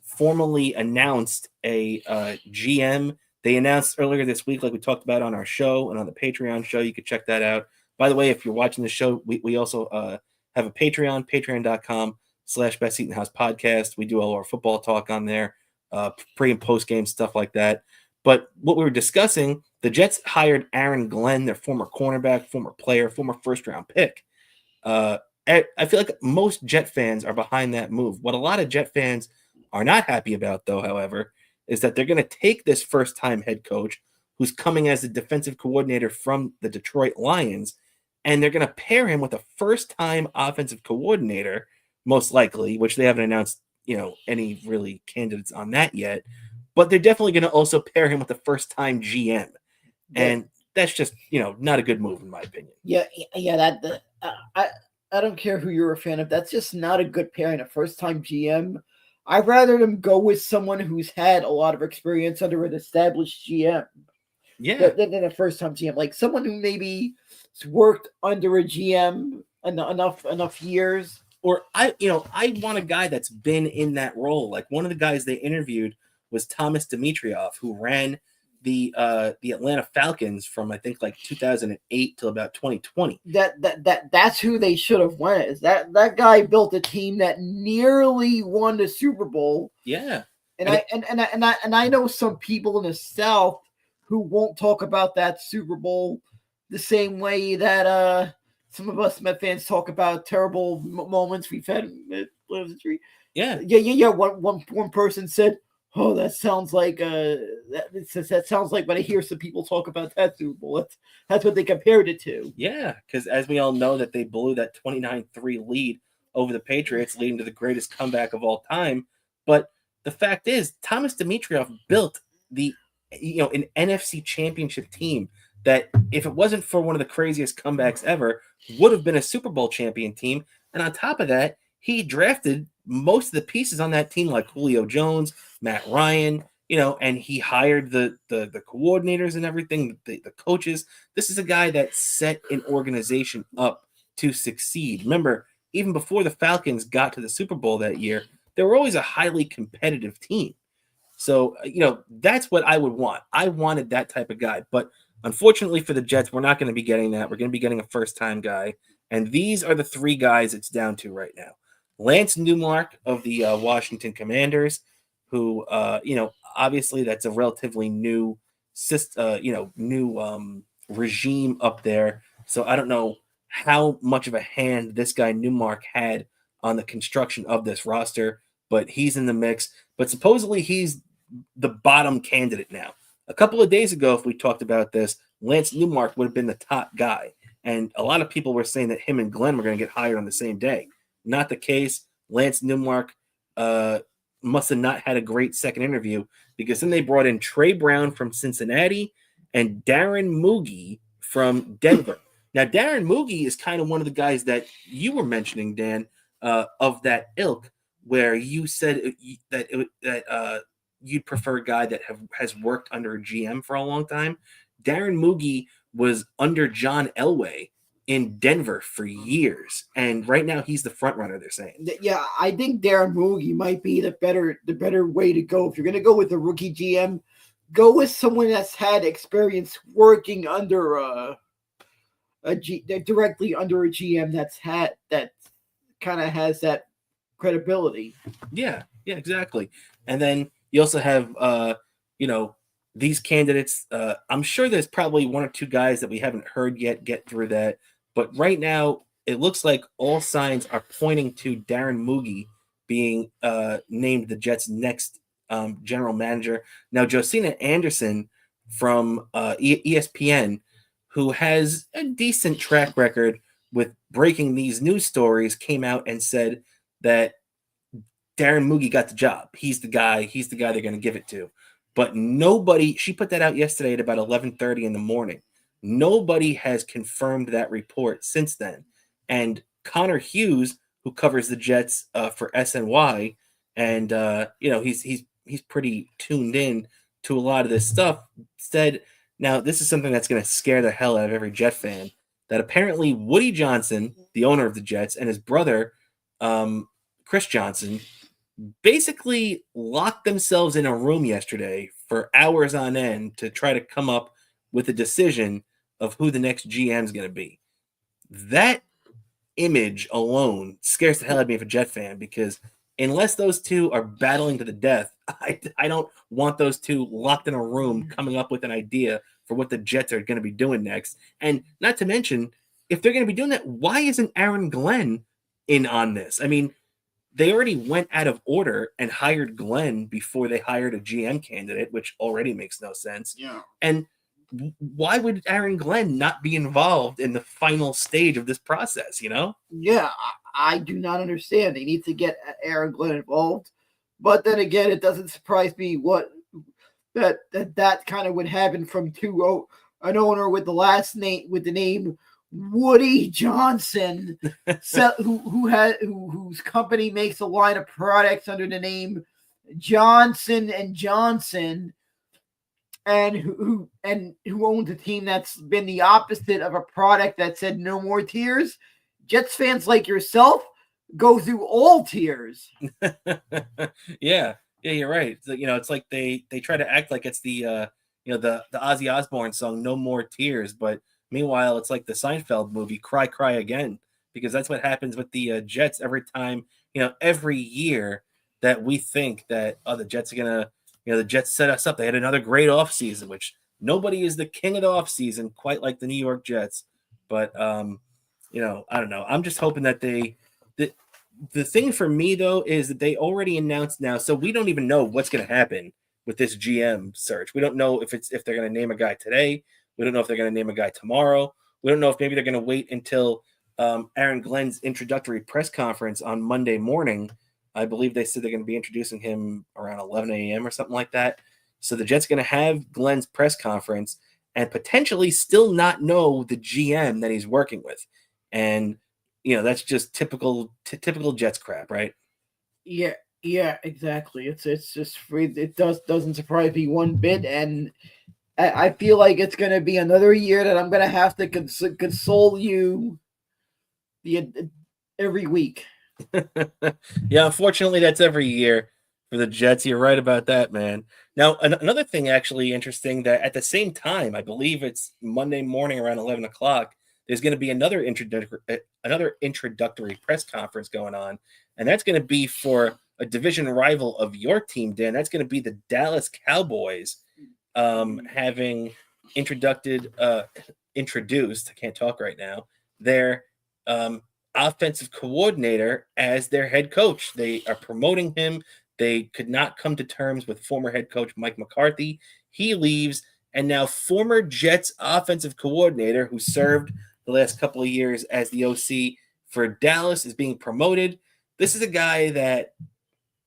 Speaker 2: formally announced a GM. They announced earlier this week, like we talked about on our show and on the Patreon show. You could check that out. By the way, if you're watching the show, we also have a Patreon, patreon.com/Best Seat in the House podcast. We do all our football talk on there, pre and post game stuff like that. But what we were discussing, the Jets hired Aaron Glenn, their former cornerback, former player, former first-round pick. I feel like most Jet fans are behind that move. What a lot of Jet fans are not happy about, though, however, is that they're going to take this first-time head coach who's coming as a defensive coordinator from the Detroit Lions and they're going to pair him with a first-time offensive coordinator, most likely, which they haven't announced, any really candidates on that yet. But they're definitely going to also pair him with a first-time GM, and that's just, not a good move in my opinion.
Speaker 3: Yeah. I don't care who you're a fan of. That's just not a good pairing. A first-time GM. I'd rather them go with someone who's had a lot of experience under an established GM.
Speaker 2: Yeah.
Speaker 3: Than a first-time GM, like someone who maybe worked under a GM enough years.
Speaker 2: Or I want a guy that's been in that role. Like one of the guys they interviewed was Thomas Dimitrioff, who ran the Atlanta Falcons from I think like 2008 till about 2020.
Speaker 3: That's who they should have went. Is that guy built a team that nearly won the Super Bowl?
Speaker 2: Yeah,
Speaker 3: and I know some people in the South who won't talk about that Super Bowl the same way that some of us Met fans talk about terrible moments we've had in history.
Speaker 2: Yeah.
Speaker 3: One person said, "Oh, that sounds like that sounds like when I hear some people talk about that Super Bowl. That's what they compared it to."
Speaker 2: Yeah, because as we all know, that they blew that 29-3 lead over the Patriots, leading to the greatest comeback of all time. But the fact is, Thomas Dimitrioff built an NFC Championship team that, if it wasn't for one of the craziest comebacks ever, would have been a Super Bowl champion team. And on top of that, he drafted most of the pieces on that team, like Julio Jones, Matt Ryan, and he hired the coordinators and everything, the coaches. This is a guy that set an organization up to succeed. Remember, even before the Falcons got to the Super Bowl that year, they were always a highly competitive team. So, that's what I would want. I wanted that type of guy. But unfortunately for the Jets, we're not going to be getting that. We're going to be getting a first-time guy. And these are the three guys it's down to right now. Lance Newmark of the Washington Commanders, who, obviously that's a relatively new regime up there. So I don't know how much of a hand this guy Newmark had on the construction of this roster, but he's in the mix. But supposedly he's the bottom candidate now. A couple of days ago, if we talked about this, Lance Newmark would have been the top guy. And a lot of people were saying that him and Glenn were going to get hired on the same day. Not the case. Lance Newmark must have not had a great second interview, because then they brought in Trey Brown from Cincinnati and Darren Moogie from Denver. Now, Darren Moogie is kind of one of the guys that you were mentioning, Dan, of that ilk, where you said that you'd prefer a guy that has worked under a GM for a long time. Darren Moogie was under John Elway in Denver for years, and right now he's the front runner, they're saying.
Speaker 3: Yeah, I think Darren Moogie might be the better way to go. If you're going to go with a rookie GM, go with someone that's had experience working under directly under a GM that kind of has that credibility.
Speaker 2: Yeah, exactly. And then you also have these candidates. I'm sure there's probably one or two guys that we haven't heard yet get through that. But right now, it looks like all signs are pointing to Darren Moogie being named the Jets' next general manager. Now, Josina Anderson from ESPN, who has a decent track record with breaking these news stories, came out and said that Darren Moogie got the job. He's the guy they're going to give it to. But nobody, she put that out yesterday at about 11:30 in the morning. Nobody has confirmed that report since then. And Connor Hughes, who covers the Jets for SNY, and he's pretty tuned in to a lot of this stuff, said, now this is something that's going to scare the hell out of every Jet fan, that apparently Woody Johnson, the owner of the Jets, and his brother, Chris Johnson, basically locked themselves in a room yesterday for hours on end to try to come up with a decision of who the next GM is going to be. That image alone scares the hell out of me as a Jet fan, because unless those two are battling to the death, I don't want those two locked in a room coming up with an idea for what the Jets are going to be doing next. And not to mention, if they're going to be doing that, why isn't Aaron Glenn in on this? I mean, they already went out of order and hired Glenn before they hired a GM candidate, which already makes no sense.
Speaker 3: Yeah.
Speaker 2: And why would Aaron Glenn not be involved in the final stage of this process?
Speaker 3: Yeah, I do not understand. They need to get Aaron Glenn involved. But then again, it doesn't surprise me that kind of would happen from an owner with the name Woody Johnson, whose company makes a line of products under the name Johnson and Johnson, and who owns a team that's been the opposite of a product that said no more tears. Jets fans like yourself go through all tears.
Speaker 2: Yeah, you're right. It's like they try to act like it's the Ozzy Osbourne song "No More Tears," but meanwhile it's like the Seinfeld movie "Cry Cry Again," because that's what happens with the Jets every time. Every year that we think that the Jets are gonna, the Jets set us up. They had another great offseason, which nobody is the king of the offseason quite like the New York Jets. But I don't know. I'm just hoping that the thing for me though is that they already announced now, so we don't even know what's going to happen with this GM search. We don't know if they're going to name a guy today. We don't know if they're going to name a guy tomorrow. We don't know if maybe they're going to wait until Aaron Glenn's introductory press conference on Monday morning. I believe they said they're going to be introducing him around 11 a.m. or something like that. So the Jets are going to have Glenn's press conference and potentially still not know the GM that he's working with. And that's just typical Jets crap, right?
Speaker 3: Yeah, exactly. It's just it doesn't surprise me one bit, and I feel like it's gonna be another year that I'm gonna have to console you every week.
Speaker 2: Yeah, unfortunately, that's every year for the Jets. You're right about that, man. Now, another thing actually interesting that at the same time, I believe it's Monday morning around 11 o'clock, there's going to be another introductory press conference going on, and that's going to be for a division rival of your team, Dan. That's going to be the Dallas Cowboys having introduced, I can't talk right now, their offensive coordinator as their head coach. They are promoting him. They could not come to terms with former head coach Mike McCarthy. He leaves, and now former Jets offensive coordinator who served the last couple of years as the OC for Dallas is being promoted. This is a guy that,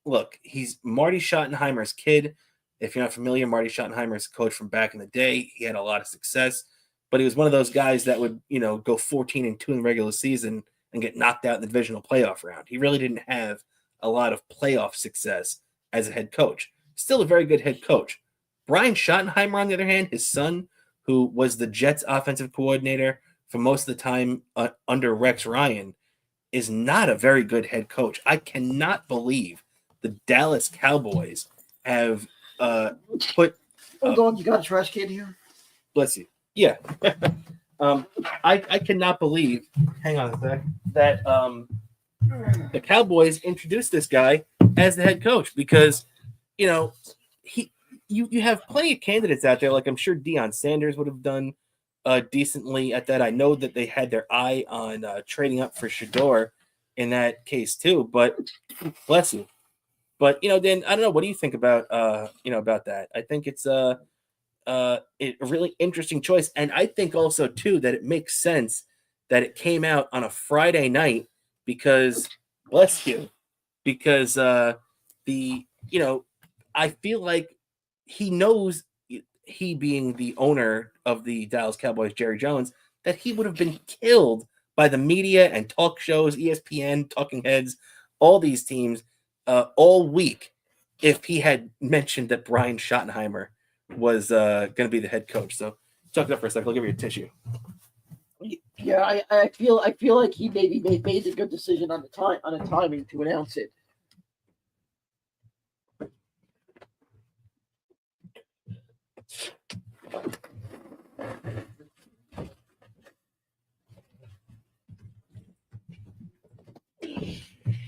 Speaker 2: look, he's Marty Schottenheimer's kid. If you're not familiar, Marty Schottenheimer's coach from back in the day. He had a lot of success, but he was one of those guys that would, go 14-2 in the regular season and get knocked out in the divisional playoff round. He really didn't have a lot of playoff success as a head coach. Still a very good head coach. Brian Schottenheimer, on the other hand, his son, who was the Jets offensive coordinator for most of the time under Rex Ryan, is not a very good head coach. I cannot believe the Dallas Cowboys have put...
Speaker 3: Hold on, you got a trash can here?
Speaker 2: Bless you. Yeah. I cannot believe, hang on a sec, that the Cowboys introduced this guy as the head coach because, you have plenty of candidates out there. Like I'm sure Deion Sanders would have done decently at that. I know that they had their eye on trading up for Shador in that case too, but bless you. But, Dan, I don't know. What do you think about, about that? I think it's a really interesting choice. And I think also, too, that it makes sense that it came out on a Friday night because, bless you, because I feel like he knows, he being the owner of the Dallas Cowboys, Jerry Jones, that he would have been killed by the media and talk shows, ESPN, Talking Heads, all these teams all week if he had mentioned that Brian Schottenheimer was going to be the head coach. So talk it up for a second. I'll give you a tissue.
Speaker 3: Yeah, I feel like he maybe made a good decision on the timing to announce it.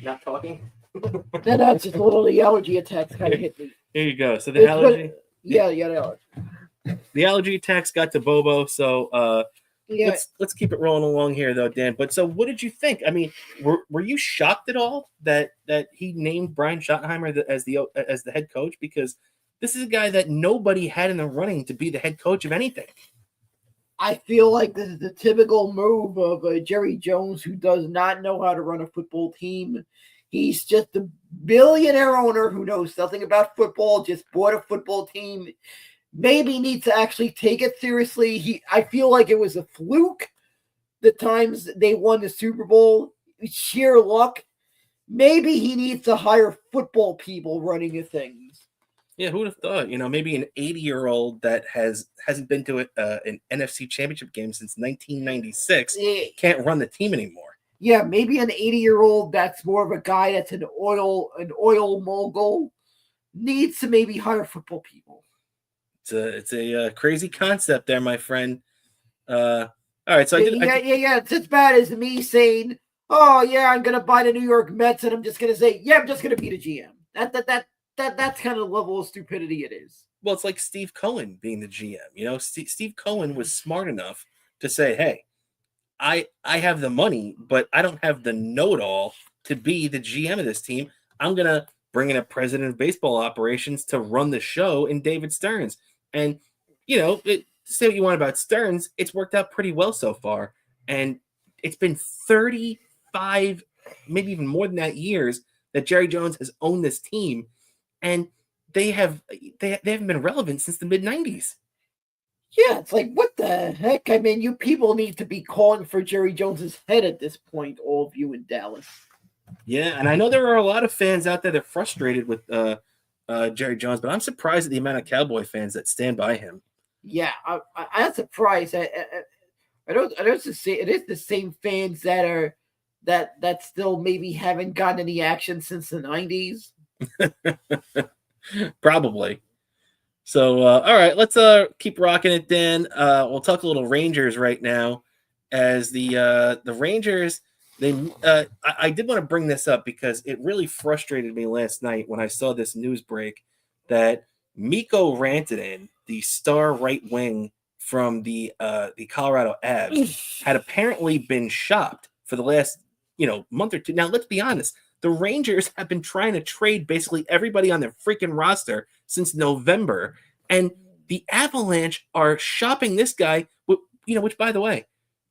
Speaker 2: Not talking?
Speaker 3: That's just a little the allergy attacks kind of hit me.
Speaker 2: Here you go. So the allergy.
Speaker 3: The allergy.
Speaker 2: The allergy attacks got to Bobo. So
Speaker 3: Yeah.
Speaker 2: let's keep it rolling along here, though, Dan. But so, what did you think? I mean, were you shocked at all that he named Brian Schottenheimer as the head coach? Because This is a guy that nobody had in the running to be the head coach of anything.
Speaker 3: I feel like this is the typical move of Jerry Jones, who does not know how to run a football team. He's just a billionaire owner who knows nothing about football, just bought a football team. Maybe needs to actually take it seriously. I feel like it was a fluke the times they won the Super Bowl. Sheer luck. Maybe he needs to hire football people running the things.
Speaker 2: Yeah, who would have thought? Maybe an 80-year-old that hasn't been to an NFC Championship game since 1996 can't run the team anymore.
Speaker 3: Yeah, maybe an 80-year-old that's more of a guy that's an oil mogul needs to maybe hire football people.
Speaker 2: It's a crazy concept there, my friend. All right, so
Speaker 3: it's as bad as me saying, "Oh yeah, I'm gonna buy the New York Mets," and I'm just gonna say, "Yeah, I'm just gonna be the GM." That's kind of the level of stupidity it is.
Speaker 2: Well, it's like Steve Cohen being the GM. Steve Cohen was smart enough to say, "Hey, I have the money, but I don't have the know-it-all to be the GM of this team. I'm gonna bring in a president of baseball operations to run the show in David Stearns." And say what you want about Stearns, it's worked out pretty well so far. And it's been 35, maybe even more than that, years that Jerry Jones has owned this team, and they haven't been relevant since the mid-90s.
Speaker 3: Yeah, it's like, what the heck? I mean, you people need to be calling for Jerry Jones's head at this point, all of you in Dallas.
Speaker 2: Yeah, and I know there are a lot of fans out there that are frustrated with Jerry Jones, but I'm surprised at the amount of Cowboy fans that stand by him.
Speaker 3: Yeah, I'm surprised. I don't say it is the same fans that are that still maybe haven't gotten any action since the 90s.
Speaker 2: Probably. So, all right, let's keep rocking it, Dan. We'll talk a little Rangers right now, as the Rangers. I did want to bring this up because it really frustrated me last night when I saw this news break that Mikko Rantanen, the star right wing from the Colorado Avs, had apparently been shopped for the last month or two. Now, let's be honest. The Rangers have been trying to trade basically everybody on their freaking roster since November, and the Avalanche are shopping this guy, which, by the way,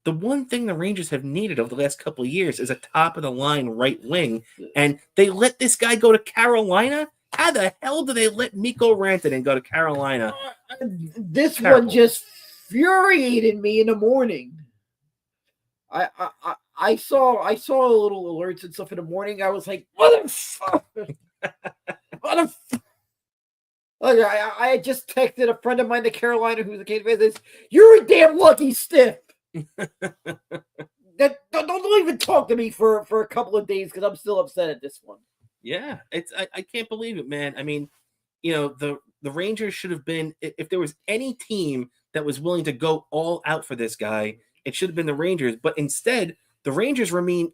Speaker 2: the one thing the Rangers have needed over the last couple of years is a top-of-the-line right wing, and they let this guy go to Carolina? How the hell do they let Mikko Rantanen go to Carolina?
Speaker 3: This Terrible. One just infuriated me in the morning. I saw a little alerts and stuff in the morning. I was like, what the fuck? What the fuck? I had just texted a friend of mine to Carolina who's a Canes fan. Says, "You're a damn lucky stiff." Don't even talk to me for a couple of days because I'm still upset at this one.
Speaker 2: Yeah, I can't believe it, man. I mean, the Rangers should have been, if there was any team that was willing to go all out for this guy, it should have been the Rangers. But instead, the Rangers remain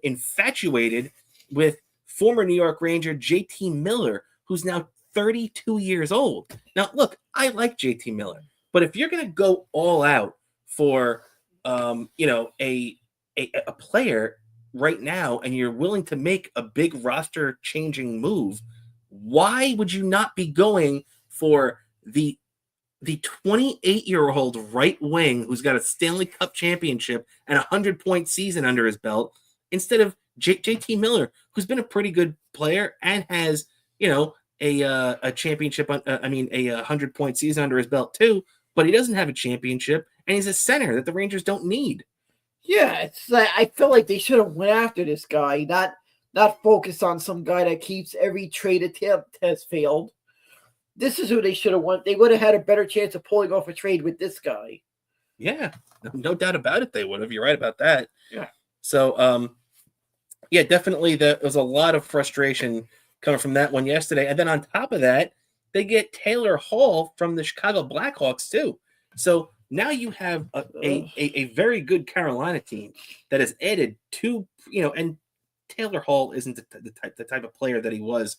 Speaker 2: infatuated with former New York Ranger JT Miller, who's now 32 years old. Now, look, I like JT Miller, but if you're going to go all out for a player right now, and you're willing to make a big roster changing move, why would you not be going for the 28-year-old right wing who's got a Stanley Cup championship and a 100-point season under his belt instead of JT Miller, who's been a pretty good player and has a championship, a 100-point season under his belt too, but he doesn't have a championship, and he's a center that the Rangers don't need.
Speaker 3: Yeah, it's I feel like they should have went after this guy, not focus on some guy that keeps every trade attempt has failed. This is who they should have won. They would have had a better chance of pulling off a trade with this guy.
Speaker 2: Yeah, no doubt about it. They would have. You're right about that.
Speaker 3: Yeah.
Speaker 2: So, yeah, definitely there was a lot of frustration coming from that one yesterday. And then on top of that, they get Taylor Hall from the Chicago Blackhawks too. So now you have a very good Carolina team that has added two, and Taylor Hall isn't the type of player that he was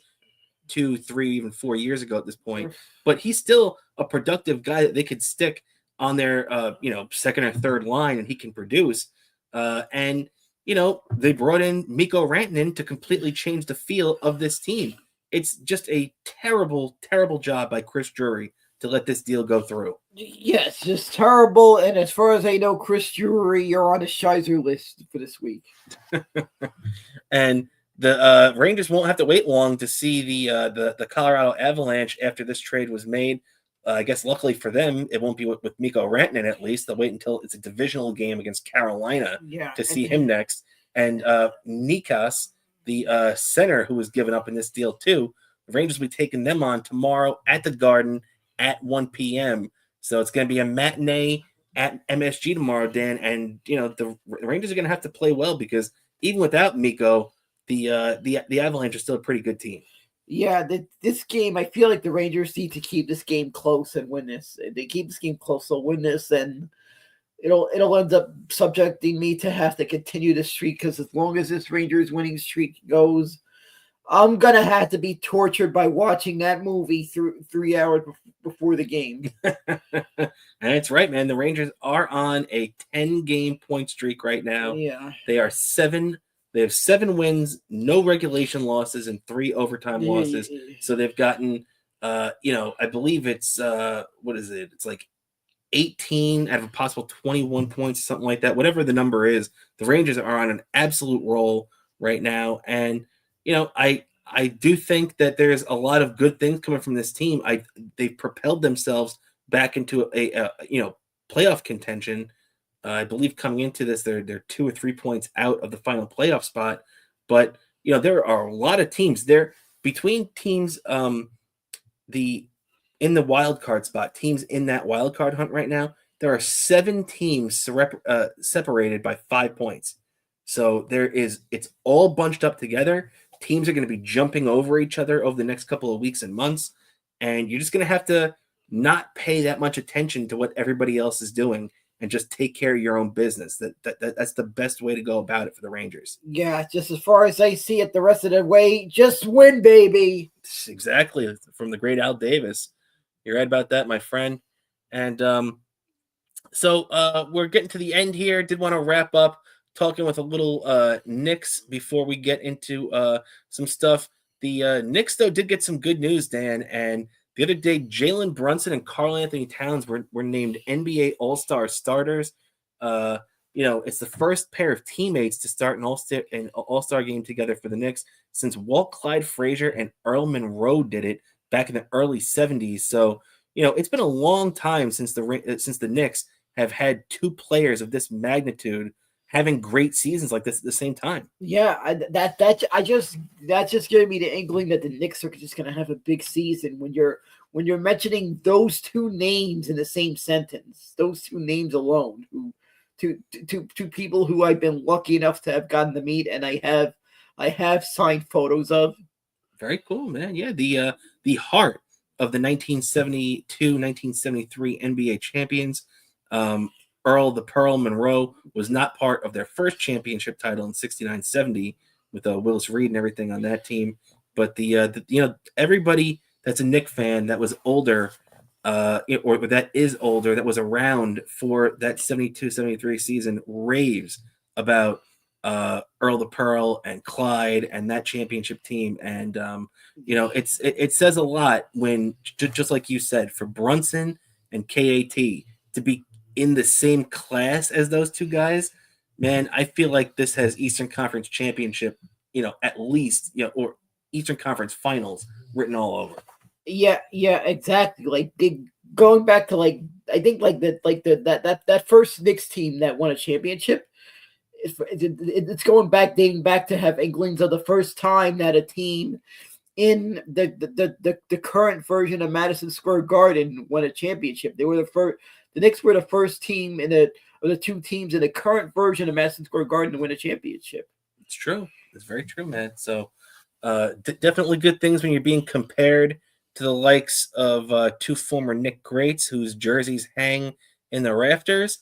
Speaker 2: 2, 3, even 4 years ago at this point, but he's still a productive guy that they could stick on their, second or third line, and he can produce. And they brought in Mikko Rantanen to completely change the feel of this team. it's just a terrible, terrible job by Chris Drury to let this deal go through.
Speaker 3: Yes, just terrible. And as far as I know, Chris Drury, you're on the Shizer list for this week.
Speaker 2: And the Rangers won't have to wait long to see the Colorado Avalanche after this trade was made. I guess luckily for them, it won't be with Mikko Rantanen at least. They'll wait until it's a divisional game against Carolina to see him next. And Nikas, the center who was given up in this deal too, the Rangers will be taking them on tomorrow at the Garden at 1 p.m. So it's going to be a matinee at MSG tomorrow, Dan. And the Rangers are going to have to play well because even without Mikko, the Avalanche are still a pretty good team.
Speaker 3: Yeah, this game, I feel like the Rangers need to keep this game close and win this. If they keep this game close, they'll win this, and it'll end up subjecting me to have to continue the streak because as long as this Rangers winning streak goes, I'm gonna have to be tortured by watching that movie through 3 hours before the game.
Speaker 2: And it's right, man. The Rangers are on a 10-game point streak right now.
Speaker 3: Yeah,
Speaker 2: They are 7. They have 7 wins, no regulation losses, and 3 overtime losses. So they've gotten, I believe it's what is it? It's like 18 out of a possible 21 points, something like that. Whatever the number is, the Rangers are on an absolute roll right now, and I do think that there's a lot of good things coming from this team. They've propelled themselves back into a playoff contention. I believe coming into this, they're 2 or 3 points out of the final playoff spot. But there are a lot of teams there between teams. In the wild card spot, teams in that wild card hunt right now, there are 7 teams separated by 5 points. So it's all bunched up together. Teams are going to be jumping over each other over the next couple of weeks and months, and you're just going to have to not pay that much attention to what everybody else is doing and just take care of your own business. That's the best way to go about it for the Rangers.
Speaker 3: Yeah, just as far as I see it, the rest of the way, just win, baby.
Speaker 2: Exactly, from the great Al Davis. You're right about that, my friend. And so we're getting to the end here. Did want to wrap up talking with a little Knicks before we get into some stuff. The Knicks, though, did get some good news, Dan. And the other day, Jalen Brunson and Karl Anthony Towns were named NBA All-Star starters. It's the first pair of teammates to start an All-Star game together for the Knicks since Walt Clyde Frazier and Earl Monroe did it back in the early 70s. So, it's been a long time since the Knicks have had 2 players of this magnitude having great seasons like this at the same time.
Speaker 3: Yeah, that's just giving me the inkling that the Knicks are just going to have a big season when you're mentioning those 2 names in the same sentence. Those 2 names alone, two people who I've been lucky enough to have gotten to meet, and I have signed photos of.
Speaker 2: Very cool, man. Yeah, the heart of the 1972-1973 NBA champions. Earl the Pearl Monroe was not part of their first championship title in 69-70 with Willis Reed and everything on that team. But everybody that's a Knick fan that was older, or that is older, that was around for that 72-73 season raves about Earl the Pearl and Clyde and that championship team. And it says a lot when, just like you said, for Brunson and KAT to be in the same class as those 2 guys, man, I feel like this has Eastern Conference championship, at least, or Eastern Conference finals written all over.
Speaker 3: Yeah, exactly. Like going back to I think that first Knicks team that won a championship. It's dating back to have inklings of the first time that a team in the current version of Madison Square Garden won a championship. They were the first. The Knicks were the first team of the 2 teams in the current version of Madison Square Garden to win a championship.
Speaker 2: It's true. It's very true, man. So definitely good things when you're being compared to the likes of 2 former Knick greats whose jerseys hang in the rafters.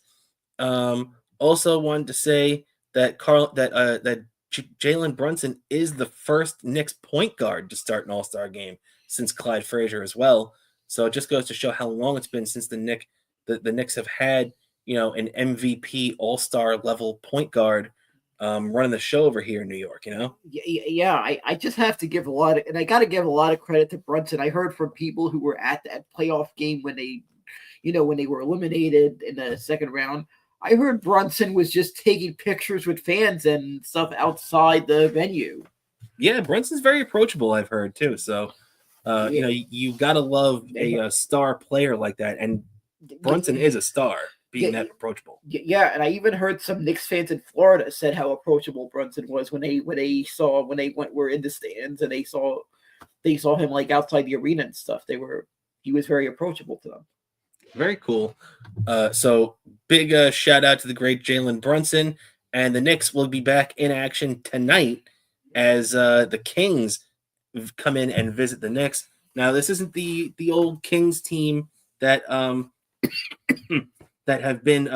Speaker 2: Also wanted to say that Jalen Brunson is the first Knicks point guard to start an All-Star game since Clyde Frazier as well. So it just goes to show how long it's been since the Knicks have had, an MVP All-Star level point guard running the show over here in New York. You know.
Speaker 3: Yeah. I just have to give I got to give a lot of credit to Brunson. I heard from people who were at that playoff game when they, when they were eliminated in the second round. I heard Brunson was just taking pictures with fans and stuff outside the venue.
Speaker 2: Yeah, Brunson's very approachable. I've heard too. So, you gotta love a star player like that, and Brunson is a star, being that approachable.
Speaker 3: Yeah, and I even heard some Knicks fans in Florida said how approachable Brunson was when they were in the stands and they saw him like outside the arena and stuff. He was very approachable to them.
Speaker 2: Very cool. So big shout out to the great Jalen Brunson, and the Knicks will be back in action tonight as the Kings come in and visit the Knicks. Now, this isn't the old Kings team that that have been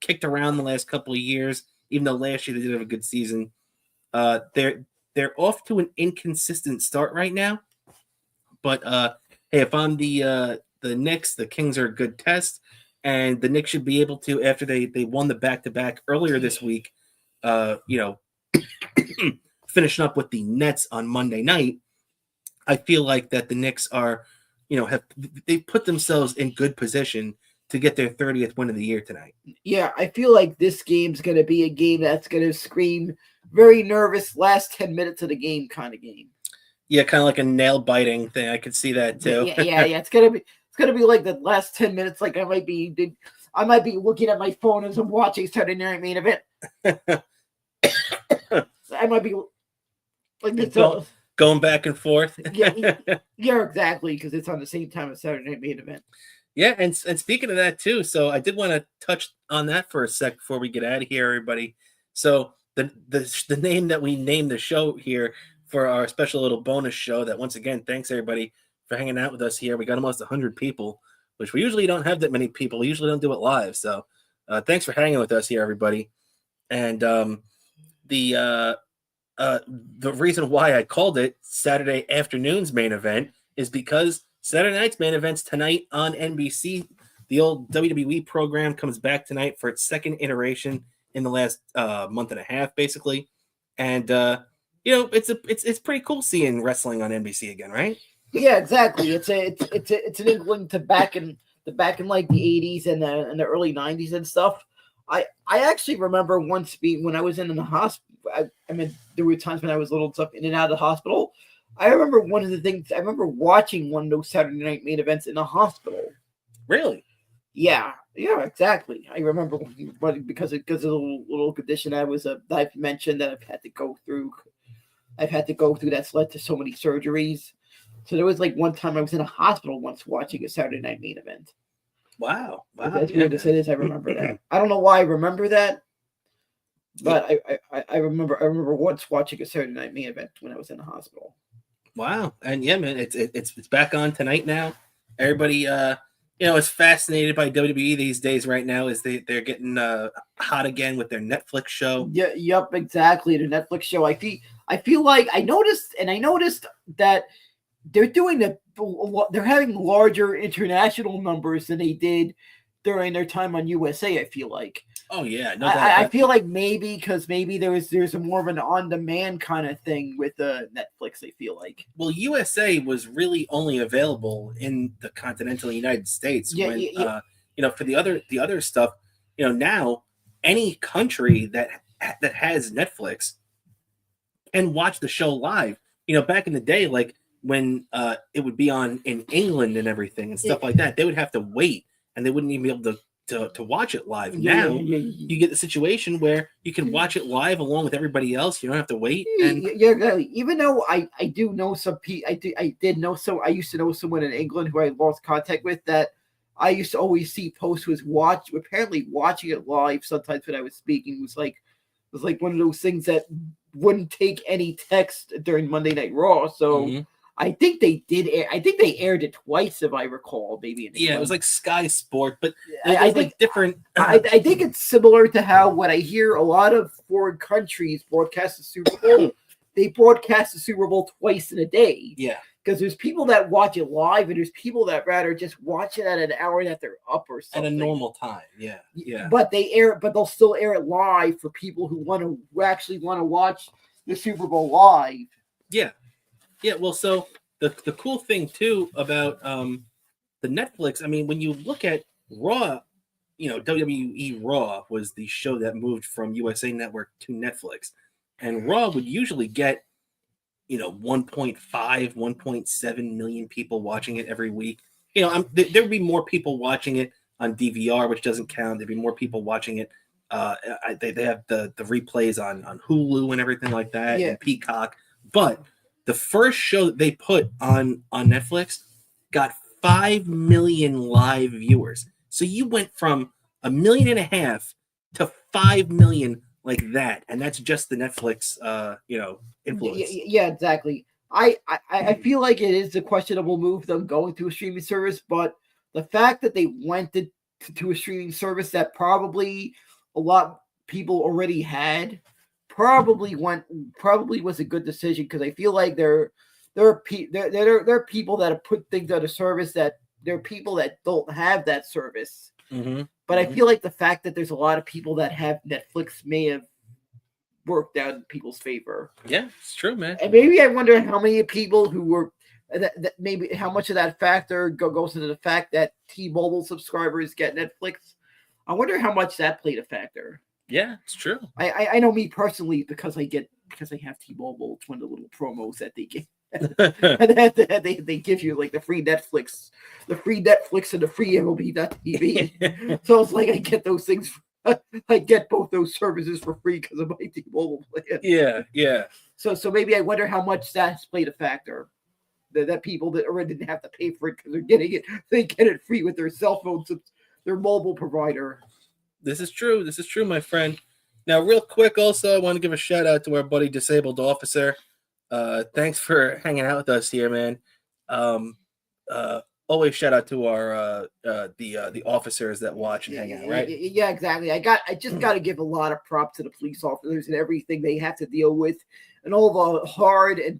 Speaker 2: kicked around the last couple of years. Even though last year they did have a good season, they're off to an inconsistent start right now. But hey, if I'm the Knicks, the Kings are a good test, and the Knicks should be able to, after they won the back-to-back earlier this week, finishing up with the Nets on Monday night. I feel like that the Knicks are, they've put themselves in good position to get their 30th win of the year tonight.
Speaker 3: Yeah, I feel like this game's going to be a game that's going to scream very nervous last 10 minutes of the game kind of game.
Speaker 2: Yeah, kind of like a nail-biting thing. I could see that too.
Speaker 3: Yeah. It's gonna be like the last 10 minutes. Like I might be looking at my phone as I'm watching Saturday Night Main Event. I might be like
Speaker 2: going back and forth.
Speaker 3: yeah, exactly, because it's on the same time as Saturday Night Main Event.
Speaker 2: Yeah, and speaking of that too, so I did want to touch on that for a sec before we get out of here, everybody. So the name that we named the show here for our special little bonus show, that once again, thanks everybody for hanging out with us here. We got almost 100 people, which we usually don't have that many people. We usually don't do it live. So thanks for hanging with us here, everybody. And the reason why I called it Saturday afternoon's main event is because Saturday night's main event's tonight on NBC. The old WWE program comes back tonight for its second iteration in the last month and a half, basically. And it's pretty cool seeing wrestling on NBC again, right?
Speaker 3: Yeah, exactly. It's an inkling to back in like the 80s and the early 90s and stuff. I actually remember once when I was in the hospital. I mean, there were times when I was little stuff in and out of the hospital. I remember one of the things. I remember watching one of those Saturday Night Main Events in a hospital.
Speaker 2: Really?
Speaker 3: Yeah, exactly. I remember because of a little condition I've mentioned that I've had to go through. That's led to so many surgeries. So there was like one time I was in a hospital once watching a Saturday Night Main Event.
Speaker 2: Wow.
Speaker 3: As weird as it is, I remember that. I don't know why I remember that, but I remember once watching a Saturday Night Main Event when I was in the hospital.
Speaker 2: Wow. And yeah, man, it's back on tonight now. Everybody is fascinated by WWE these days right now as they're getting hot again with their Netflix show.
Speaker 3: Yeah, yep, exactly. The Netflix show. I feel like I noticed that they're having larger international numbers than they did during their time on USA. I feel like.
Speaker 2: Oh yeah, no
Speaker 3: doubt. I feel like because there's a more of an on-demand kind of thing with Netflix. I feel like.
Speaker 2: Well, USA was really only available in the continental United States.
Speaker 3: Yeah,
Speaker 2: for the other stuff, now any country that has Netflix can watch the show live. Back in the day, like when it would be on in England and everything and stuff like that, they would have to wait and they wouldn't even be able to watch it live. Now you get the situation where you can watch it live along with everybody else. You don't have to wait. And
Speaker 3: even though I do know some people, I used to know someone in England who I lost contact with that I used to always see posts was apparently watching it live sometimes when I was speaking was like one of those things that wouldn't take any text during Monday Night Raw. So I think they did. I think they aired it twice, if I recall. Maybe
Speaker 2: it was like Sky Sport, but
Speaker 3: I think
Speaker 2: different.
Speaker 3: I think it's similar to how when I hear a lot of foreign countries broadcast the Super Bowl, they broadcast the Super Bowl twice in a day.
Speaker 2: Yeah,
Speaker 3: Because there's people that watch it live, and there's people that rather just watch it at an hour that they're up or
Speaker 2: At
Speaker 3: something.
Speaker 2: a normal time. Yeah.
Speaker 3: But they'll still air it live for people who actually want to watch the Super Bowl live.
Speaker 2: Yeah. Well, so the cool thing too about the Netflix, I mean, when you look at Raw, WWE Raw was the show that moved from USA Network to Netflix, and Raw would usually get 1.5, 1.7 million people watching it every week. There would be more people watching it on DVR, which doesn't count. There'd be more people watching it. They have the replays on Hulu and everything like that, and Peacock. But the first show that they put on Netflix got 5 million live viewers. So you went from 1.5 million to 5 million like that, and that's just the Netflix, influence.
Speaker 3: Yeah, exactly. I feel like it is a questionable move them going to a streaming service, but the fact that they went to a streaming service that probably a lot of people already had probably was a good decision, because I feel like there are people that have put things on a service that there are people that don't have that service.
Speaker 2: Mm-hmm.
Speaker 3: But I feel like the fact that there's a lot of people that have Netflix may have worked out in people's favor.
Speaker 2: Yeah, it's true, man.
Speaker 3: And maybe I wonder how many people who were that maybe how much of that factor goes into the fact that T-Mobile subscribers get Netflix. I wonder how much that played a factor.
Speaker 2: Yeah, it's true.
Speaker 3: I know me personally, because I have T-Mobile. It's one of the little promos that they give. they give you like the free Netflix and the free MLB.TV. So it's like I get those things. I get both those services for free because of my T-Mobile plan.
Speaker 2: Yeah.
Speaker 3: So maybe I wonder how much that's played a factor. That people that already didn't have to pay for it because they get it free with their cell phone, their mobile provider.
Speaker 2: This is true, my friend. Now, real quick, also, I want to give a shout out to our buddy Disabled Officer. Thanks for hanging out with us here, man. Always shout out to our the officers that watch and hang out, right?
Speaker 3: Yeah, exactly. I just got to give a lot of props to the police officers and everything they have to deal with, and all the hard and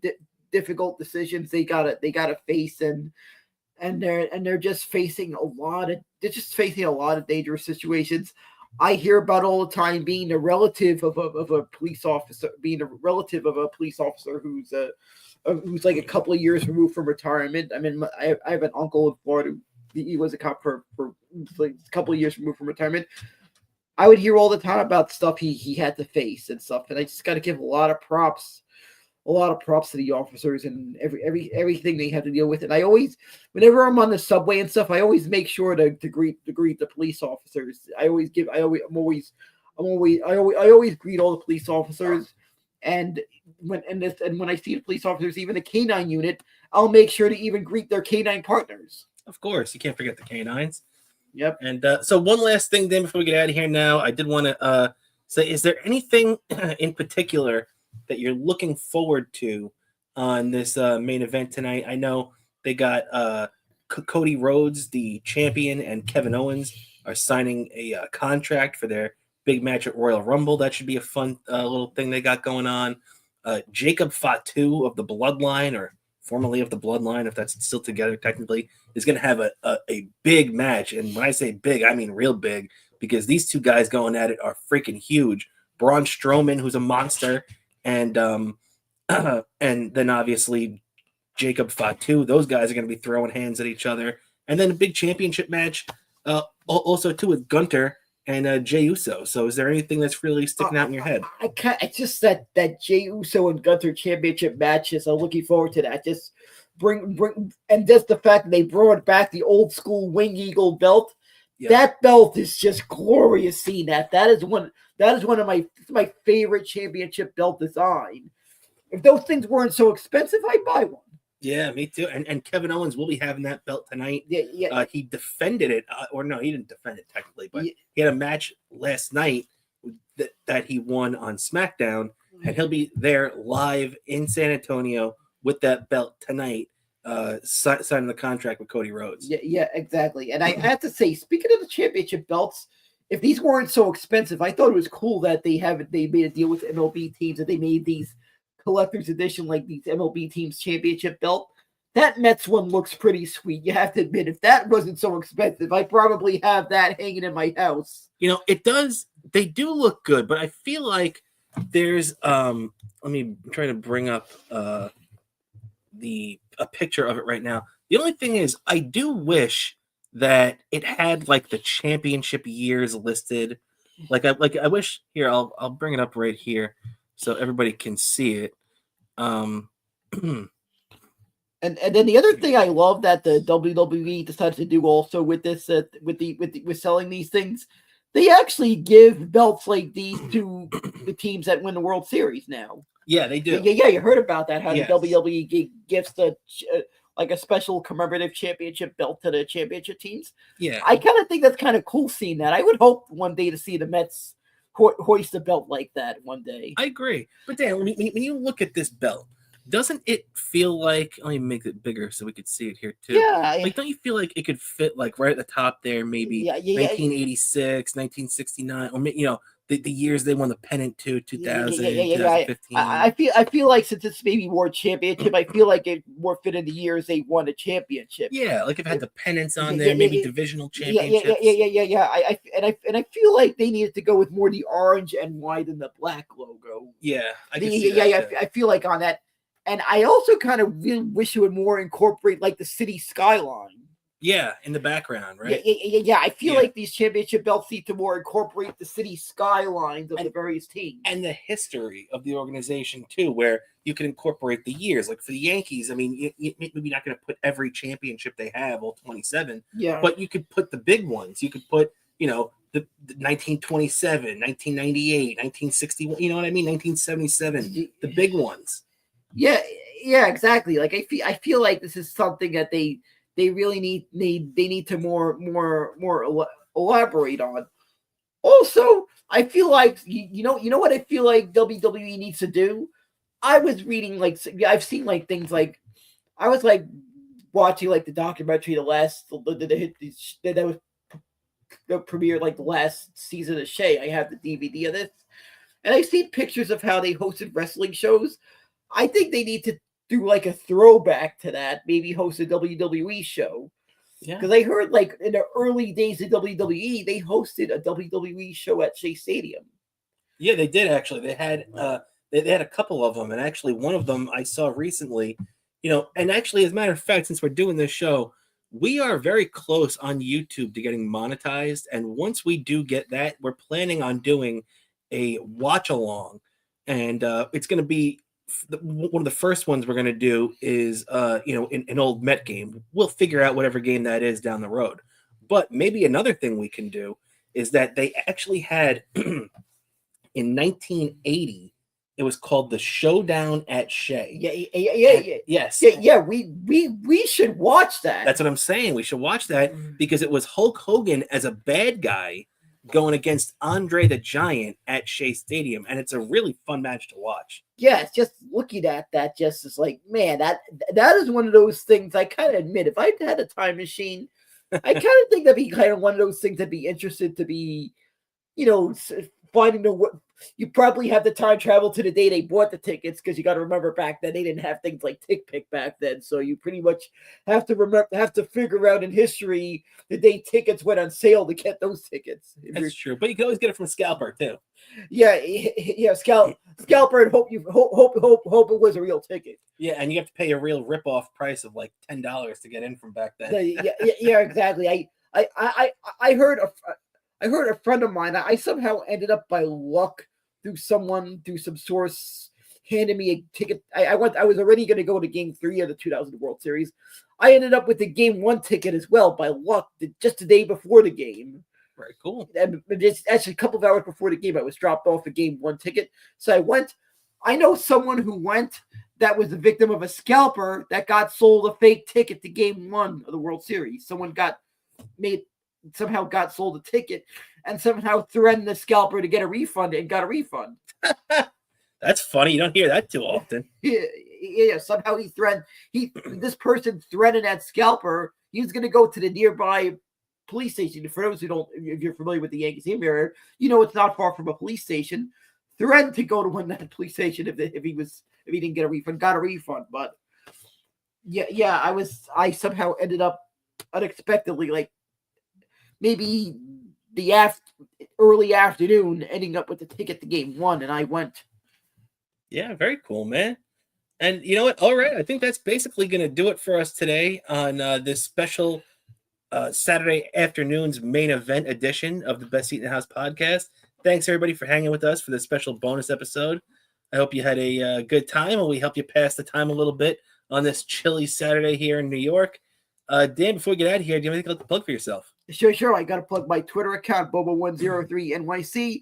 Speaker 3: difficult decisions they gotta face, and they're just facing a lot of dangerous situations. I hear about all the time being a relative of a police officer, who's like a couple of years removed from retirement. I mean, I have an uncle in Florida. He was a cop for like a couple of years removed from retirement. I would hear all the time about stuff he had to face and stuff, and I just got to give a lot of props to the officers and everything they have to deal with. And I always, whenever I'm on the subway and stuff, I always make sure to greet the police officers. I always greet all the police officers. And when I see the police officers, even the canine unit, I'll make sure to even greet their canine partners.
Speaker 2: Of course, you can't forget the canines.
Speaker 3: Yep.
Speaker 2: And so one last thing, then, before we get out of here now, I did want to say, is there anything in particular that you're looking forward to on this main event tonight? I know they got Cody Rhodes, the champion, and Kevin Owens are signing a contract for their big match at Royal Rumble. That should be a fun little thing they got going on. Jacob Fatu of the Bloodline, or formerly of the Bloodline, if that's still together technically, is going to have a big match. And when I say big, I mean real big, because these two guys going at it are freaking huge. Braun Strowman, who's a monster, and then obviously Jacob Fatu. Those guys are going to be throwing hands at each other. And then a big championship match also too with Gunter and Jey Uso. So is there anything that's really sticking out in your head?
Speaker 3: It's just that Jey Uso and Gunter championship matches. I'm looking forward to that. Just bring and just the fact that they brought back the old school Wing Eagle belt. Yeah. That belt is just glorious seeing that. That is one of my favorite championship belt design. If those things weren't so expensive, I'd buy one.
Speaker 2: Yeah, me too. And Kevin Owens will be having that belt tonight.
Speaker 3: Yeah.
Speaker 2: He defended it, or no, he didn't defend it technically, but he had a match last night that he won on SmackDown, and he'll be there live in San Antonio with that belt tonight, signing the contract with Cody Rhodes.
Speaker 3: Yeah, exactly. And I have to say, speaking of the championship belts, if these weren't so expensive, I thought it was cool that they made a deal with MLB teams, that they made these collector's edition, like these MLB teams championship belt. That Mets one looks pretty sweet. You have to admit, if that wasn't so expensive, I probably have that hanging in my house.
Speaker 2: It does. They do look good, but I feel like there's let me try to bring up a picture of it right now. The only thing is, I do wish that it had like the championship years listed. I wish here. I'll bring it up right here so everybody can see it.
Speaker 3: And then the other thing I love that the WWE decided to do also with this with selling these things, they actually give belts like these to the teams that win the World Series now.
Speaker 2: Yeah, they do.
Speaker 3: Yeah, you heard about that? How
Speaker 2: Yes.
Speaker 3: the WWE gives like a special commemorative championship belt to the championship teams.
Speaker 2: Yeah,
Speaker 3: I kind of think that's kind of cool seeing that. I would hope one day to see the Mets hoist a belt like that one day.
Speaker 2: I agree. But Dan, when you look at this belt, doesn't it feel like? Let me make it bigger so we could see it here too.
Speaker 3: Yeah,
Speaker 2: Like, don't you feel like it could fit like right at the top there? Maybe 1986, 1969, or the years they won the pennant too, 2000, 2015.
Speaker 3: I feel like since it's maybe more championship, I feel like it more fit in the years they won a championship.
Speaker 2: Yeah, like if it had the pennants on there, maybe divisional championships.
Speaker 3: Yeah. I feel like they needed to go with more the orange and white than the black logo.
Speaker 2: Yeah, I
Speaker 3: feel like on that. And I also kind of really wish it would more incorporate like the city skyline.
Speaker 2: Yeah, in the background, right?
Speaker 3: Yeah. I feel like these championship belts need to more incorporate the city skylines of the various teams.
Speaker 2: And the history of the organization, too, where you can incorporate the years. Like for the Yankees, I mean, you're maybe not going to put every championship they have, all 27.
Speaker 3: Yeah.
Speaker 2: But you could put the big ones. You could put, the 1927, 1998, 1961, you know what I mean? 1977, the big ones.
Speaker 3: Yeah, exactly. Like I feel like this is something that they really need to more elaborate on. Also, I feel like you know what I feel like WWE needs to do. I was reading I've seen things like I was watching the documentary that was premiered the last season of Shea. I have the DVD of this, and I've seen pictures of how they hosted wrestling shows. I think they need to do a throwback to that, maybe host a WWE show. Yeah. Because I heard in the early days of WWE, they hosted a WWE show at Shea Stadium.
Speaker 2: Yeah, they did actually. They had they had a couple of them, and actually one of them I saw recently. And actually, as a matter of fact, since we're doing this show, we are very close on YouTube to getting monetized, and once we do get that, we're planning on doing a watch along, and it's going to be. One of the first ones we're going to do is, in an old Met game. We'll figure out whatever game that is down the road. But maybe another thing we can do is that they actually had in 1980. It was called the Showdown at Shea. Yes.
Speaker 3: Yeah. We should watch that.
Speaker 2: That's what I'm saying. We should watch that because it was Hulk Hogan as a bad guy going against Andre the Giant at Shea Stadium, and it's a really fun match to watch.
Speaker 3: Yes, just looking at that, just is man, that is one of those things. I kind of admit, if I had a time machine, I kind of think that'd be kind of one of those things I'd be interested to be, finding what you probably have the time travel to the day they bought the tickets, because you got to remember back then they didn't have things like TickPick back then, so you pretty much have to figure out in history the day tickets went on sale to get those tickets.
Speaker 2: That's true, but you can always get it from a scalper too.
Speaker 3: Yeah, scalper, and hope it was a real ticket.
Speaker 2: Yeah, and you have to pay a real rip-off price of $10 to get in from back then.
Speaker 3: Yeah, exactly. I heard a friend of mine. I somehow ended up by luck through some source handed me a ticket. I was already going to go to Game 3 of the 2000 World Series. I ended up with the Game 1 ticket as well by luck, just the day before the game.
Speaker 2: Very cool.
Speaker 3: And just actually a couple of hours before the game, I was dropped off a Game 1 ticket. So I went. I know someone who went that was the victim of a scalper that got sold a fake ticket to Game 1 of the World Series. Someone somehow got sold a ticket and somehow threatened the scalper to get a refund and got a refund.
Speaker 2: That's funny. You don't hear that too often.
Speaker 3: Yeah. Somehow this person threatened that scalper. He was going to go to the nearby police station. For those who don't, if you're familiar with the Yankees team area, it's not far from a police station. Threatened to go to that police station if he didn't get a refund, got a refund. But Yeah. I somehow ended up unexpectedly, like maybe the early afternoon, ending up with the ticket to game one, and I went.
Speaker 2: Yeah, very cool, man. And you know what? All right, I think that's basically going to do it for us today on this special Saturday afternoon's main event edition of the Best Seat in the House podcast. Thanks everybody for hanging with us for this special bonus episode. I hope you had a good time, and we help you pass the time a little bit on this chilly Saturday here in New York. Dan, before we get out of here, do you have anything to plug for yourself?
Speaker 3: Sure. I got to plug my Twitter account, Bobo103NYC.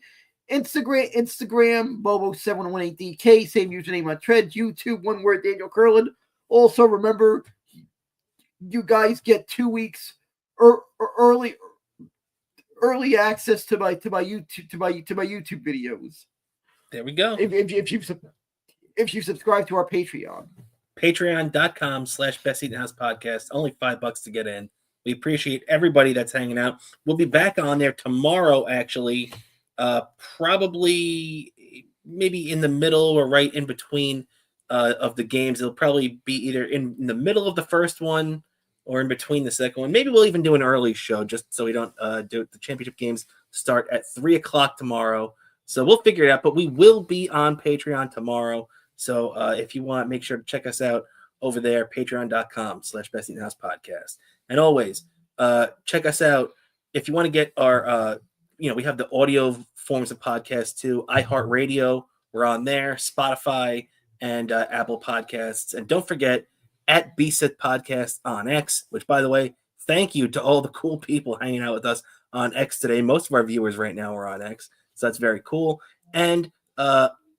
Speaker 3: Instagram, Bobo718DK. Same username on Threads. YouTube, one word, Daniel Curlin. Also, remember, you guys get 2 weeks early access to my YouTube videos.
Speaker 2: There we go.
Speaker 3: If you subscribe to our Patreon.
Speaker 2: Patreon.com/Best Seat in the House podcast. Only $5 to get in. We appreciate everybody that's hanging out. We'll be back on there tomorrow, actually. Probably maybe in the middle or right in between of the games. It'll probably be either in the middle of the first one or in between the second one. Maybe we'll even do an early show just so we don't do it. The championship games start at 3 o'clock tomorrow. So we'll figure it out, but we will be on Patreon tomorrow. So if you want, make sure to check us out over there, patreon.com/Best Seat in the House podcast. And always check us out if you want to get our, we have the audio forms of podcasts too. iHeartRadio, we're on there, Spotify, and Apple Podcasts. And don't forget, at BSIT Podcast on X, which, by the way, thank you to all the cool people hanging out with us on X today. Most of our viewers right now are on X, so that's very cool. And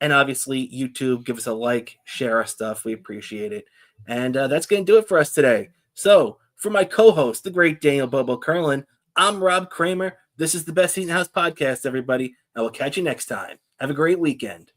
Speaker 2: obviously, YouTube, give us a like, share our stuff. We appreciate it. And that's going to do it for us today. So, for my co-host, the great Daniel Bobo Curlin, I'm Rob Cramer. This is the Best Seat in the House podcast, everybody. I will catch you next time. Have a great weekend.